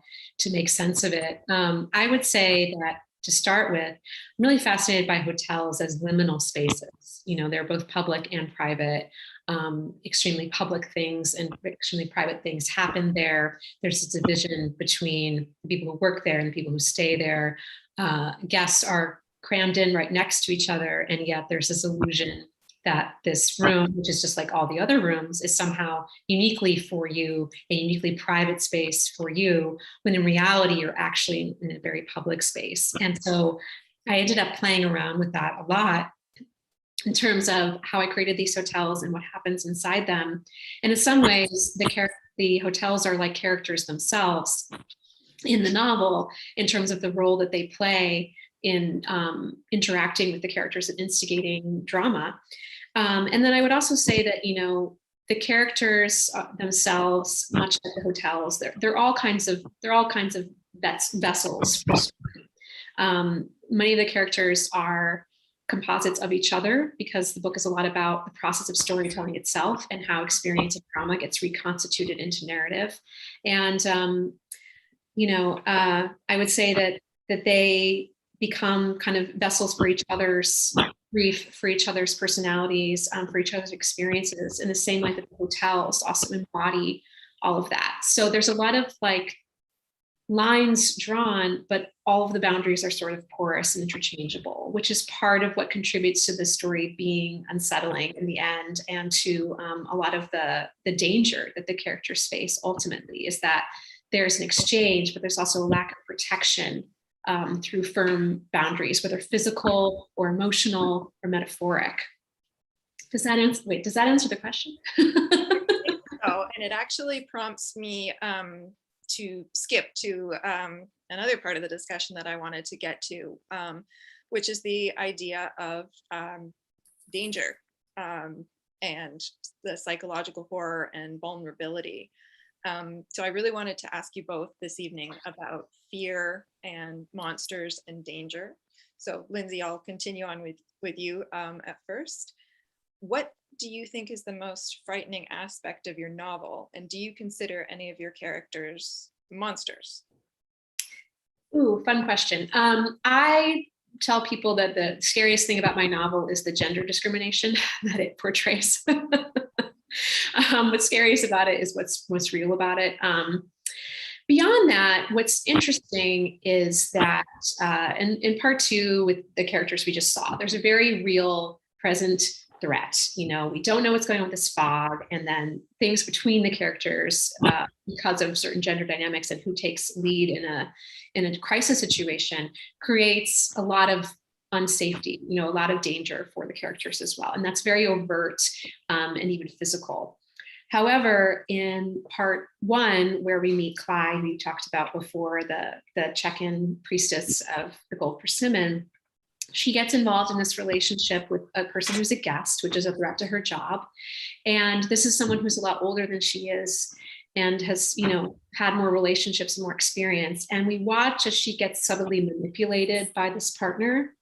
make sense of it. I would say that to start with, I'm really fascinated by hotels as liminal spaces. They're both public and private. Extremely public things and extremely private things happen there. There's a division between the people who work there and the people who stay there. Guests are crammed in right next to each other, and yet there's this illusion that this room, which is just like all the other rooms, is somehow uniquely for you, a uniquely private space for you, when in reality you're actually in a very public space. And so I ended up playing around with that a lot in terms of how I created these hotels and what happens inside them. And in some ways, the hotels are like characters themselves in the novel, in terms of the role that they play in interacting with the characters and instigating drama. And then I would also say that, the characters themselves, much like the hotels, they're all kinds of vessels for story. Many of the characters are composites of each other, because the book is a lot about the process of storytelling itself and how experience of trauma gets reconstituted into narrative. And I would say that they become kind of vessels for each other's grief, for each other's personalities, for each other's experiences, in the same way that the hotels also embody all of that. So there's a lot of lines drawn, but all of the boundaries are sort of porous and interchangeable, which is part of what contributes to the story being unsettling in the end, and to a lot of the danger that the characters face ultimately, is that there's an exchange, but there's also a lack of protection through firm boundaries, whether physical or emotional or metaphoric. Does that answer the question? Oh, and it actually prompts me to skip to another part of the discussion that I wanted to get to, which is the idea of danger and the psychological horror and vulnerability. So I really wanted to ask you both this evening about fear and monsters and danger. So Lindsay, I'll continue on with you at first. What do you think is the most frightening aspect of your novel? And do you consider any of your characters monsters? Ooh, fun question. I tell people that the scariest thing about my novel is the gender discrimination that it portrays. What's scariest about it is what's real about it. Beyond that, what's interesting is that in part 2, with the characters we just saw, there's a very real present threat. We don't know what's going on with this fog, and then things between the characters, because of certain gender dynamics and who takes lead in a crisis situation, creates a lot of unsafety, a lot of danger for the characters as well. And that's very overt and even physical. However, in part 1, where we meet Cly, who you talked about before, the check-in priestess of the Gold Persimmon, she gets involved in this relationship with a person who's a guest, which is a threat to her job. And this is someone who's a lot older than she is and has, had more relationships and more experience. And we watch as she gets subtly manipulated by this partner.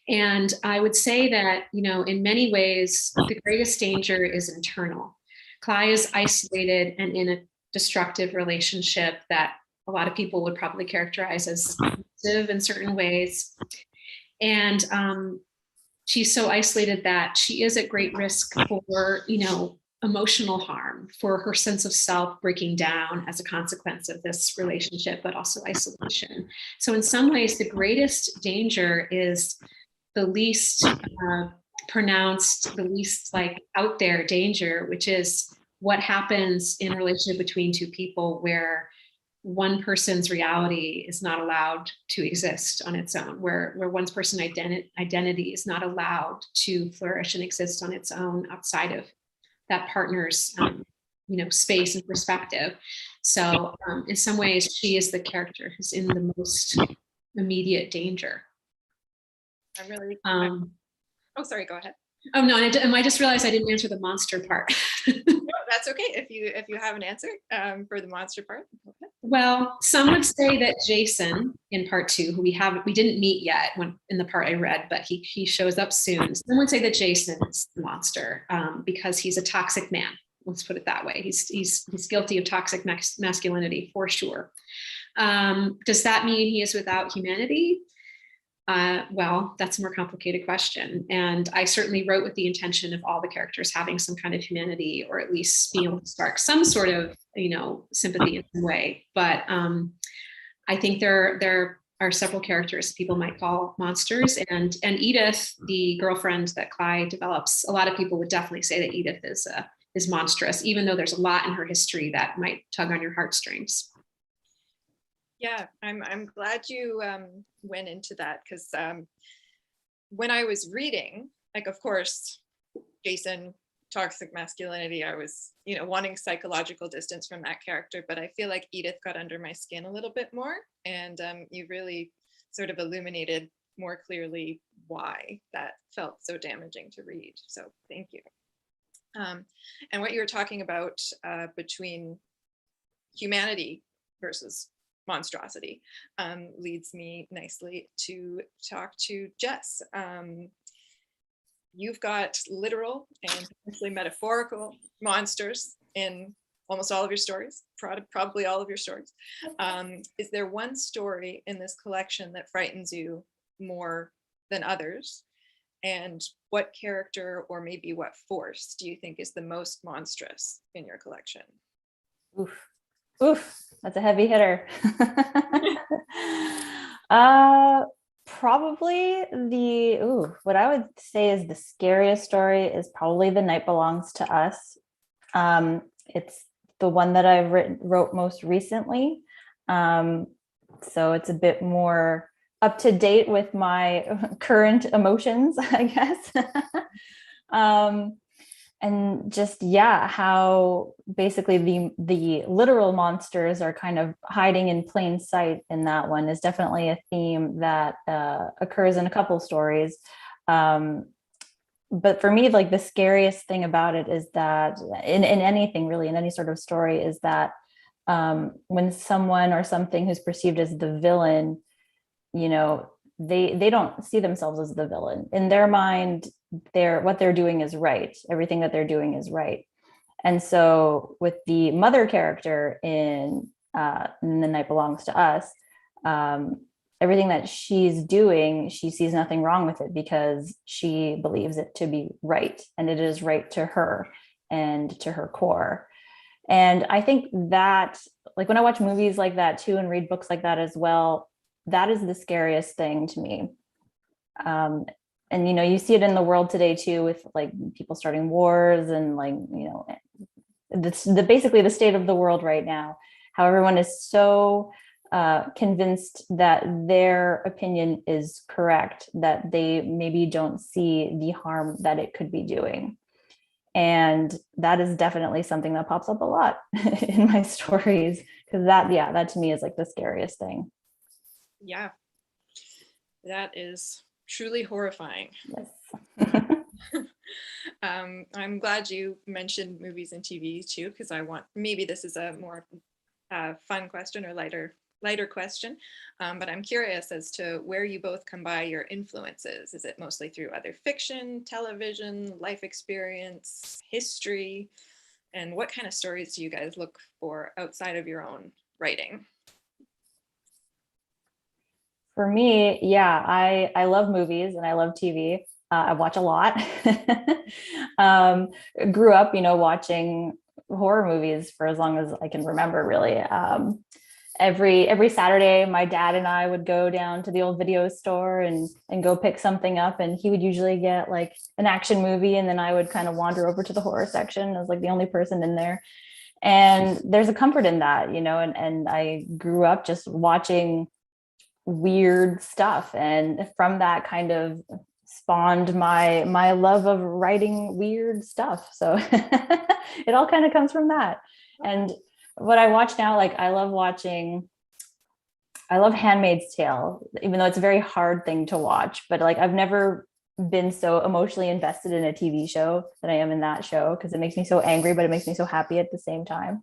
And I would say that, in many ways, the greatest danger is internal. Cly is isolated and in a destructive relationship that a lot of people would probably characterize as abusive in certain ways. And she's so isolated that she is at great risk for, emotional harm, for her sense of self breaking down as a consequence of this relationship, but also isolation. So in some ways, the greatest danger is the least pronounced, the least out there danger, which is what happens in a relationship between two people where one person's reality is not allowed to exist on its own, where one person's identity is not allowed to flourish and exist on its own outside of that partner's space and perspective. So in some ways, she is the character who's in the most immediate danger. I'm really. Oh, sorry. Go ahead. Oh no, and I just realized I didn't answer the monster part. No, that's okay. If you have an answer for the monster part. Okay. Well, some would say that Jason in part 2, who we didn't meet yet in the part I read, but he shows up soon. Some would say that Jason is the monster because he's a toxic man. Let's put it that way. He's guilty of toxic masculinity for sure. Does that mean he is without humanity? Well, that's a more complicated question. And I certainly wrote with the intention of all the characters having some kind of humanity, or at least being able to spark some sort of, sympathy in some way. But I think there are several characters people might call monsters. And Edith, the girlfriend that Cly develops, a lot of people would definitely say that Edith is monstrous, even though there's a lot in her history that might tug on your heartstrings. Yeah, I'm glad you went into that, because when I was reading, of course, Jason, toxic masculinity, I was, wanting psychological distance from that character, but I feel like Edith got under my skin a little bit more, and you really sort of illuminated more clearly why that felt so damaging to read. So thank you. And what you were talking about between humanity versus monstrosity leads me nicely to talk to Jess. You've got literal and potentially metaphorical monsters in almost all of your stories, probably all of your stories. Is there one story in this collection that frightens you more than others? And what character, or maybe what force, do you think is the most monstrous in your collection? Oof, that's a heavy hitter. Probably what I would say is the scariest story is probably The Night Belongs to Us. It's the one that I wrote most recently. So it's a bit more up to date with my current emotions, I guess. And just, how basically the literal monsters are kind of hiding in plain sight in that one is definitely a theme that occurs in a couple stories. But for me, the scariest thing about it is that in anything really, in any sort of story, is that when someone or something who's perceived as the villain, they don't see themselves as the villain. In their mind, what they're doing is right. Everything that they're doing is right. And so with the mother character in The Night Belongs to Us, everything that she's doing, she sees nothing wrong with it because she believes it to be right. And it is right to her and to her core. And I think that, when I watch movies like that too, and read books like that as well, that is the scariest thing to me. And, you see it in the world today too, with people starting wars and basically the state of the world right now, how everyone is so convinced that their opinion is correct, that they maybe don't see the harm that it could be doing. And that is definitely something that pops up a lot in my stories, because that to me is like the scariest thing. Yeah, that is truly horrifying. Yes. I'm glad you mentioned movies and TV too, because maybe this is a more fun question or lighter question, but I'm curious as to where you both come by your influences. Is it mostly through other fiction, television, life experience, history? And what kind of stories do you guys look for outside of your own writing? For me, yeah, I love movies and I love TV. I watch a lot. Grew up, watching horror movies for as long as I can remember, really. Every Saturday, my dad and I would go down to the old video store and go pick something up, and he would usually get like an action movie, and then I would kind of wander over to the horror section. I was like the only person in there, and there's a comfort in that, and I grew up just watching weird stuff, and from that kind of spawned my love of writing weird stuff. So it all kind of comes from that. And what I watch now, like I love Handmaid's Tale, even though it's a very hard thing to watch, but like I've never been so emotionally invested in a TV show than I am in that show, because it makes me so angry, but it makes me so happy at the same time.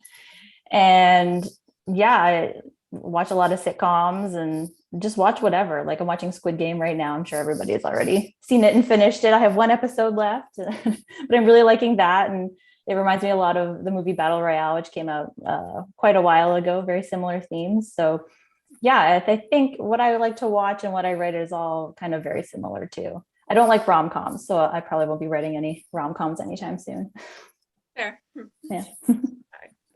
And yeah, I watch a lot of sitcoms and just watch whatever. Like I'm watching Squid Game right now. I'm sure everybody has already seen it and finished it. I have one episode left, but I'm really liking that. And it reminds me a lot of the movie Battle Royale, which came out quite a while ago, very similar themes. So yeah, I think what I like to watch and what I write is all kind of very similar too. I don't like rom-coms, so I probably won't be writing any rom-coms anytime soon. Fair. Yeah.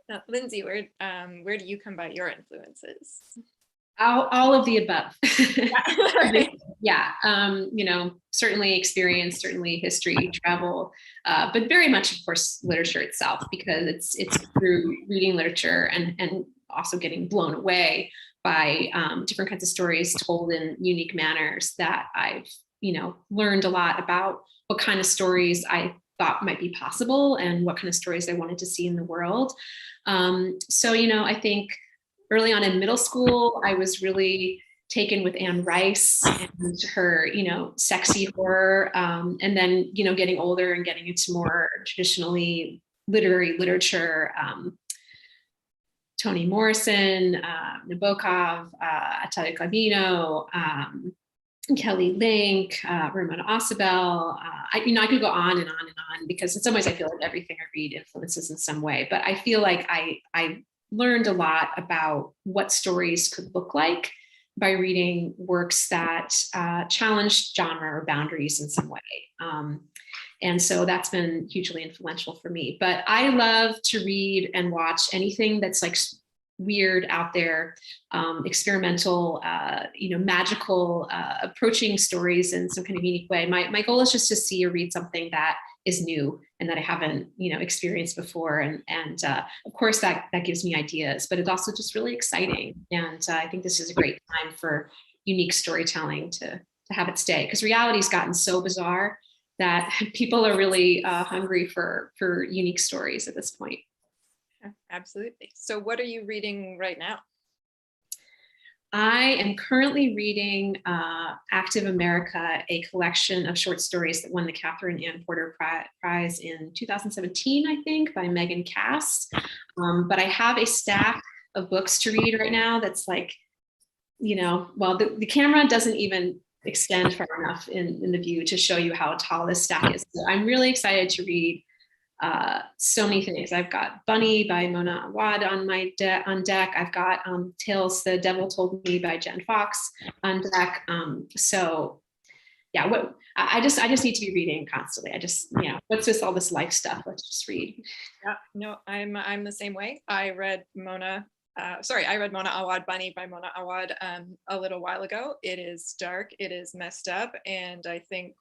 Now, Lindsay, where do you come by your influences? All of the above. Yeah. Certainly experience, certainly history, travel, but very much, of course, literature itself, because it's through reading literature and also getting blown away by different kinds of stories told in unique manners that I've, learned a lot about what kind of stories I thought might be possible and what kind of stories I wanted to see in the world. So, I think early on in middle school, I was really taken with Anne Rice and her, sexy horror. And then, getting older and getting into more traditionally literary literature, Toni Morrison, Nabokov, Atalia Calvino, Kelly Link, Ramona Acebel. I could go on and on and on, because in some ways I feel like everything I read influences in some way, but I feel like I learned a lot about what stories could look like by reading works that challenged genre or boundaries in some way. And so that's been hugely influential for me. But I love to read and watch anything that's like weird, out there, experimental, magical, approaching stories in some kind of unique way. My goal is just to see or read something that is new and that I haven't, experienced before. And of course that gives me ideas, but it's also just really exciting. And I think this is a great time for unique storytelling to have it stay, because reality's gotten so bizarre that people are really hungry for unique stories at this point. Absolutely. So what are you reading right now? I am currently reading Active America, a collection of short stories that won the Catherine Ann Porter Prize in 2017, I think, by Megan Cass. But I have a stack of books to read right now that's like, the camera doesn't even extend far enough in the view to show you how tall this stack is. So I'm really excited to read so many things. I've got Bunny by Mona Awad on deck. I've got Tales the Devil Told Me by Jen Fox on deck. So yeah, I just need to be reading constantly. What's with all this life stuff? Let's just read. Yeah, no, I'm the same way. I read Mona Awad, Bunny by Mona Awad a little while ago. It is dark, it is messed up, and I think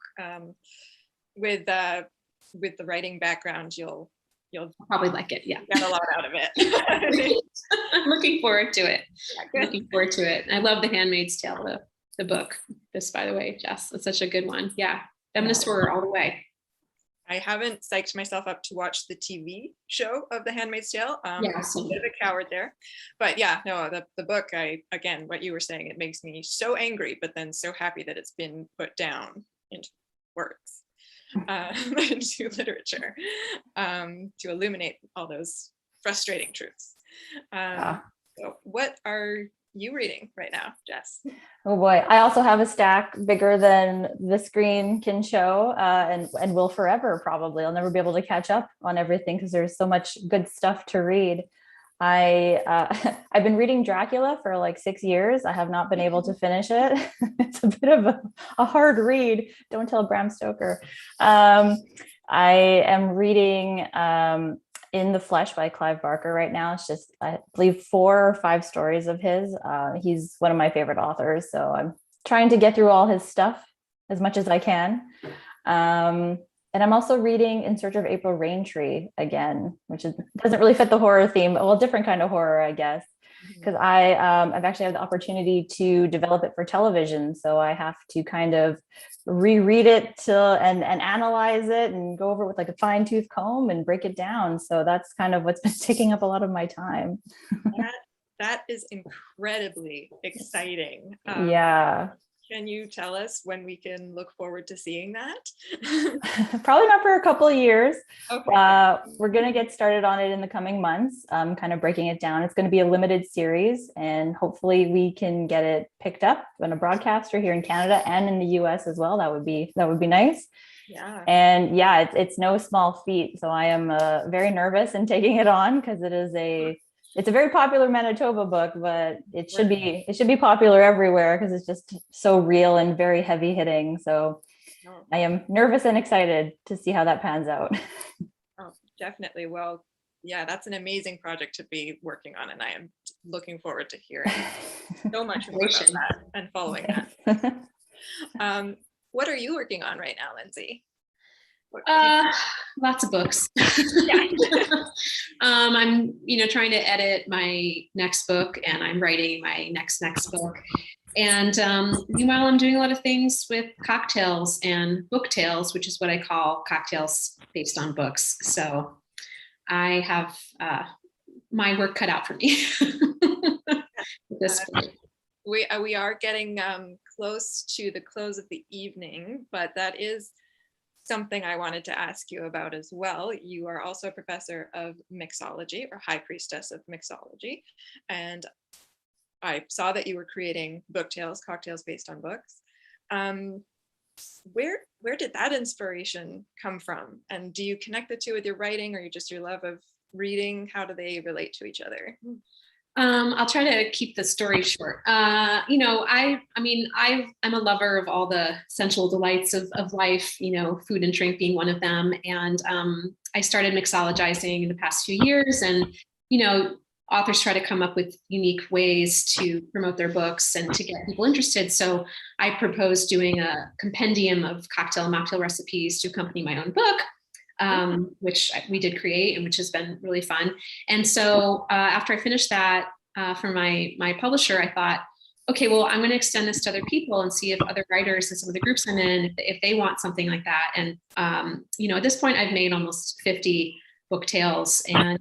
with the writing background, you'll you'll probably like it. Yeah. get a lot out of it. I'm looking forward to it. Good. Looking forward to it. I love The Handmaid's Tale, the book. This, by the way, Jess, it's such a good one. Yeah. Feminist horror all the way. I haven't psyched myself up to watch the TV show of The Handmaid's Tale. Yeah, I'm so- a bit of a coward there. But yeah, no, the book, again, what you were saying, it makes me so angry, but then so happy that it's been put down into words, into literature, to illuminate all those frustrating truths. So what are you reading right now, Jess? Oh boy, I also have a stack bigger than the screen can show, and will forever probably. I'll never be able to catch up on everything because there's so much good stuff to read. I've been reading Dracula for like 6 years. I have not been able to finish it. It's a bit of a hard read. Don't tell Bram Stoker. I am reading In the Flesh by Clive Barker right now. It's just, I believe, 4 or 5 stories of his. He's one of my favorite authors, so I'm trying to get through all his stuff as much as I can. And I'm also reading In Search of April Raintree again, which doesn't really fit the horror theme. Well, different kind of horror, I guess, because I've actually had the opportunity to develop it for television. So I have to kind of reread it and analyze it and go over it with like a fine tooth comb and break it down. So that's kind of what's been taking up a lot of my time. That is incredibly exciting. Yeah. Can you tell us when we can look forward to seeing that? Probably not for a couple of years. Okay. We're going to get started on it in the coming months, kind of breaking it down. It's going to be a limited series, and hopefully we can get it picked up on a broadcaster here in Canada and in the US as well. That would be nice. Yeah. And yeah, it's no small feat. So I am very nervous in taking it on because it's a very popular Manitoba book, but it should be popular everywhere because it's just so real and very heavy hitting. So I am nervous and excited to see how that pans out. Oh, definitely. Well, yeah, that's an amazing project to be working on, and I am looking forward to hearing so much more about that and following that. What are you working on right now, Lindsay? Lots of books. Yeah. I'm, trying to edit my next book, and I'm writing my next book. And meanwhile, I'm doing a lot of things with cocktails and book tales, which is what I call cocktails based on books. So I have my work cut out for me at this point. We are getting close to the close of the evening, but that is something I wanted to ask you about as well. You are also a professor of mixology, or high priestess of mixology, and I saw that you were creating book tales, cocktails based on books. Where did that inspiration come from? And do you connect the two with your writing, or you just your love of reading? How do they relate to each other? I'll try to keep the story short. I'm a lover of all the sensual delights of life, food and drink being one of them. And I started mixologizing in the past few years, and, authors try to come up with unique ways to promote their books and to get people interested. So I proposed doing a compendium of cocktail and mocktail recipes to accompany my own book, which we did create and which has been really fun. And so after I finished that for my publisher, I thought, okay, well, I'm going to extend this to other people and see if other writers and some of the groups I'm in, if they want something like that. And, at this point, I've made almost 50 book tales. And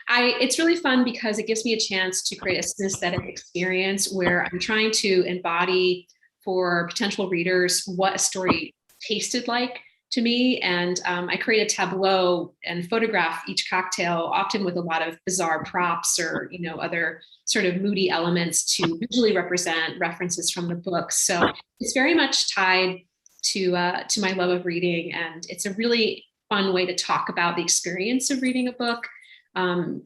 it's really fun because it gives me a chance to create a synesthetic experience where I'm trying to embody for potential readers what a story tasted like to me. And I create a tableau and photograph each cocktail, often with a lot of bizarre props or, other sort of moody elements to visually represent references from the book. So it's very much tied to my love of reading. And it's a really fun way to talk about the experience of reading a book.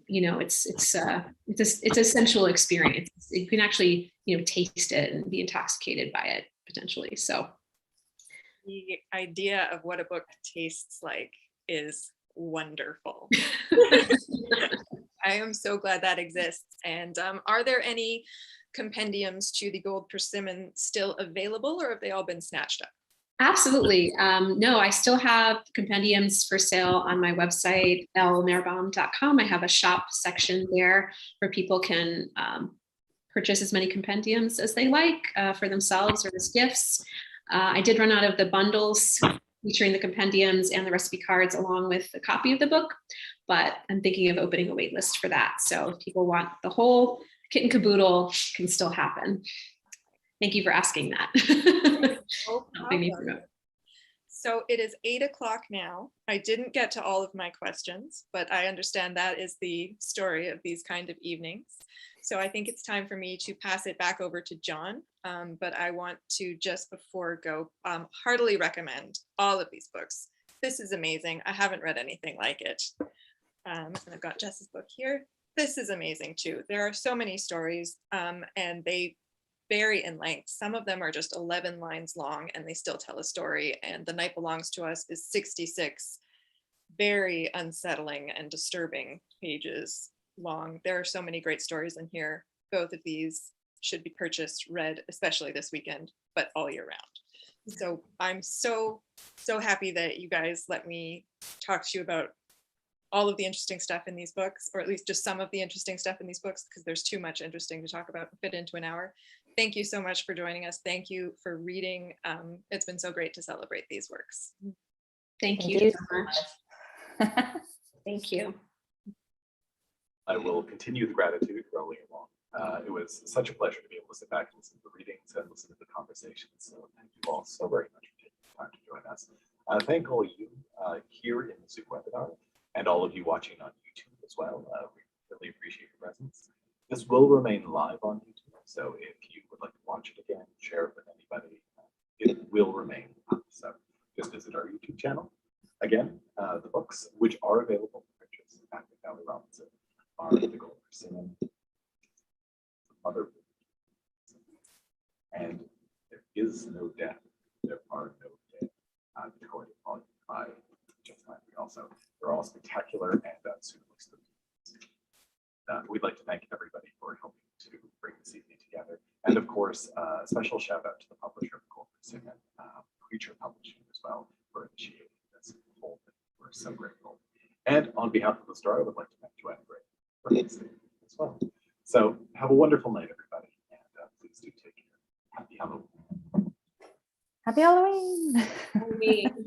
It's a sensual experience. You can actually, taste it and be intoxicated by it potentially. So the idea of what a book tastes like is wonderful. I am so glad that exists. And are there any compendiums to the Gold Persimmon still available, or have they all been snatched up? Absolutely. No, I still have compendiums for sale on my website, lmerbaum.com. I have a shop section there where people can purchase as many compendiums as they like for themselves or as gifts. I did run out of the bundles featuring the compendiums and the recipe cards along with a copy of the book, but I'm thinking of opening a wait list for that. So if people want the whole kit and caboodle, it can still happen. Thank you for asking that. No Helping me problem. promote. So it is 8 o'clock now. I didn't get to all of my questions, but I understand that is the story of these kind of evenings. So I think it's time for me to pass it back over to John. But I want to, just before go, heartily recommend all of these books. This is amazing. I haven't read anything like it. And I've got Jess's book here. This is amazing too. There are so many stories and they vary in length. Some of them are just 11 lines long and they still tell a story. And The Night Belongs to Us is 66 very unsettling and disturbing pages long. There are so many great stories in here. Both of these should be purchased, read, especially this weekend, but all year round. So I'm so happy that you guys let me talk to you about all of the interesting stuff in these books, or at least just some of the interesting stuff in these books, because there's too much interesting to talk about and fit into an hour. Thank you so much for joining us. Thank you for reading. It's been so great to celebrate these works. Thank you so much. Thank you. I will continue the gratitude rolling along. It was such a pleasure to be able to sit back and listen to the readings and listen to the conversations. So thank you all so very much for taking the time to join us. Thank all of you here in the Zoom webinar and all of you watching on YouTube as well. We really appreciate your presence. This will remain live on YouTube. So if you would like to watch it again, share it with anybody, it will remain up. So just visit our YouTube channel. Again, the books which are available for purchase at McNally Robinson are the Gold Persimmon, Mother, and There Is No Death, There Are No Dead, Victoria Volume by Jess Landry. Also, they're all spectacular and suitably spooky. We'd like to thank everybody for helping to bring this evening together. And of course, a special shout out to the publisher of Gold Persimmon, Creature Publishing as well, for initiating this whole thing. We're so grateful. And on behalf of the store, I would like to thank Joanna Graham for this as well. So have a wonderful night, everybody. And please do take care. Happy Halloween. Happy Halloween. Halloween.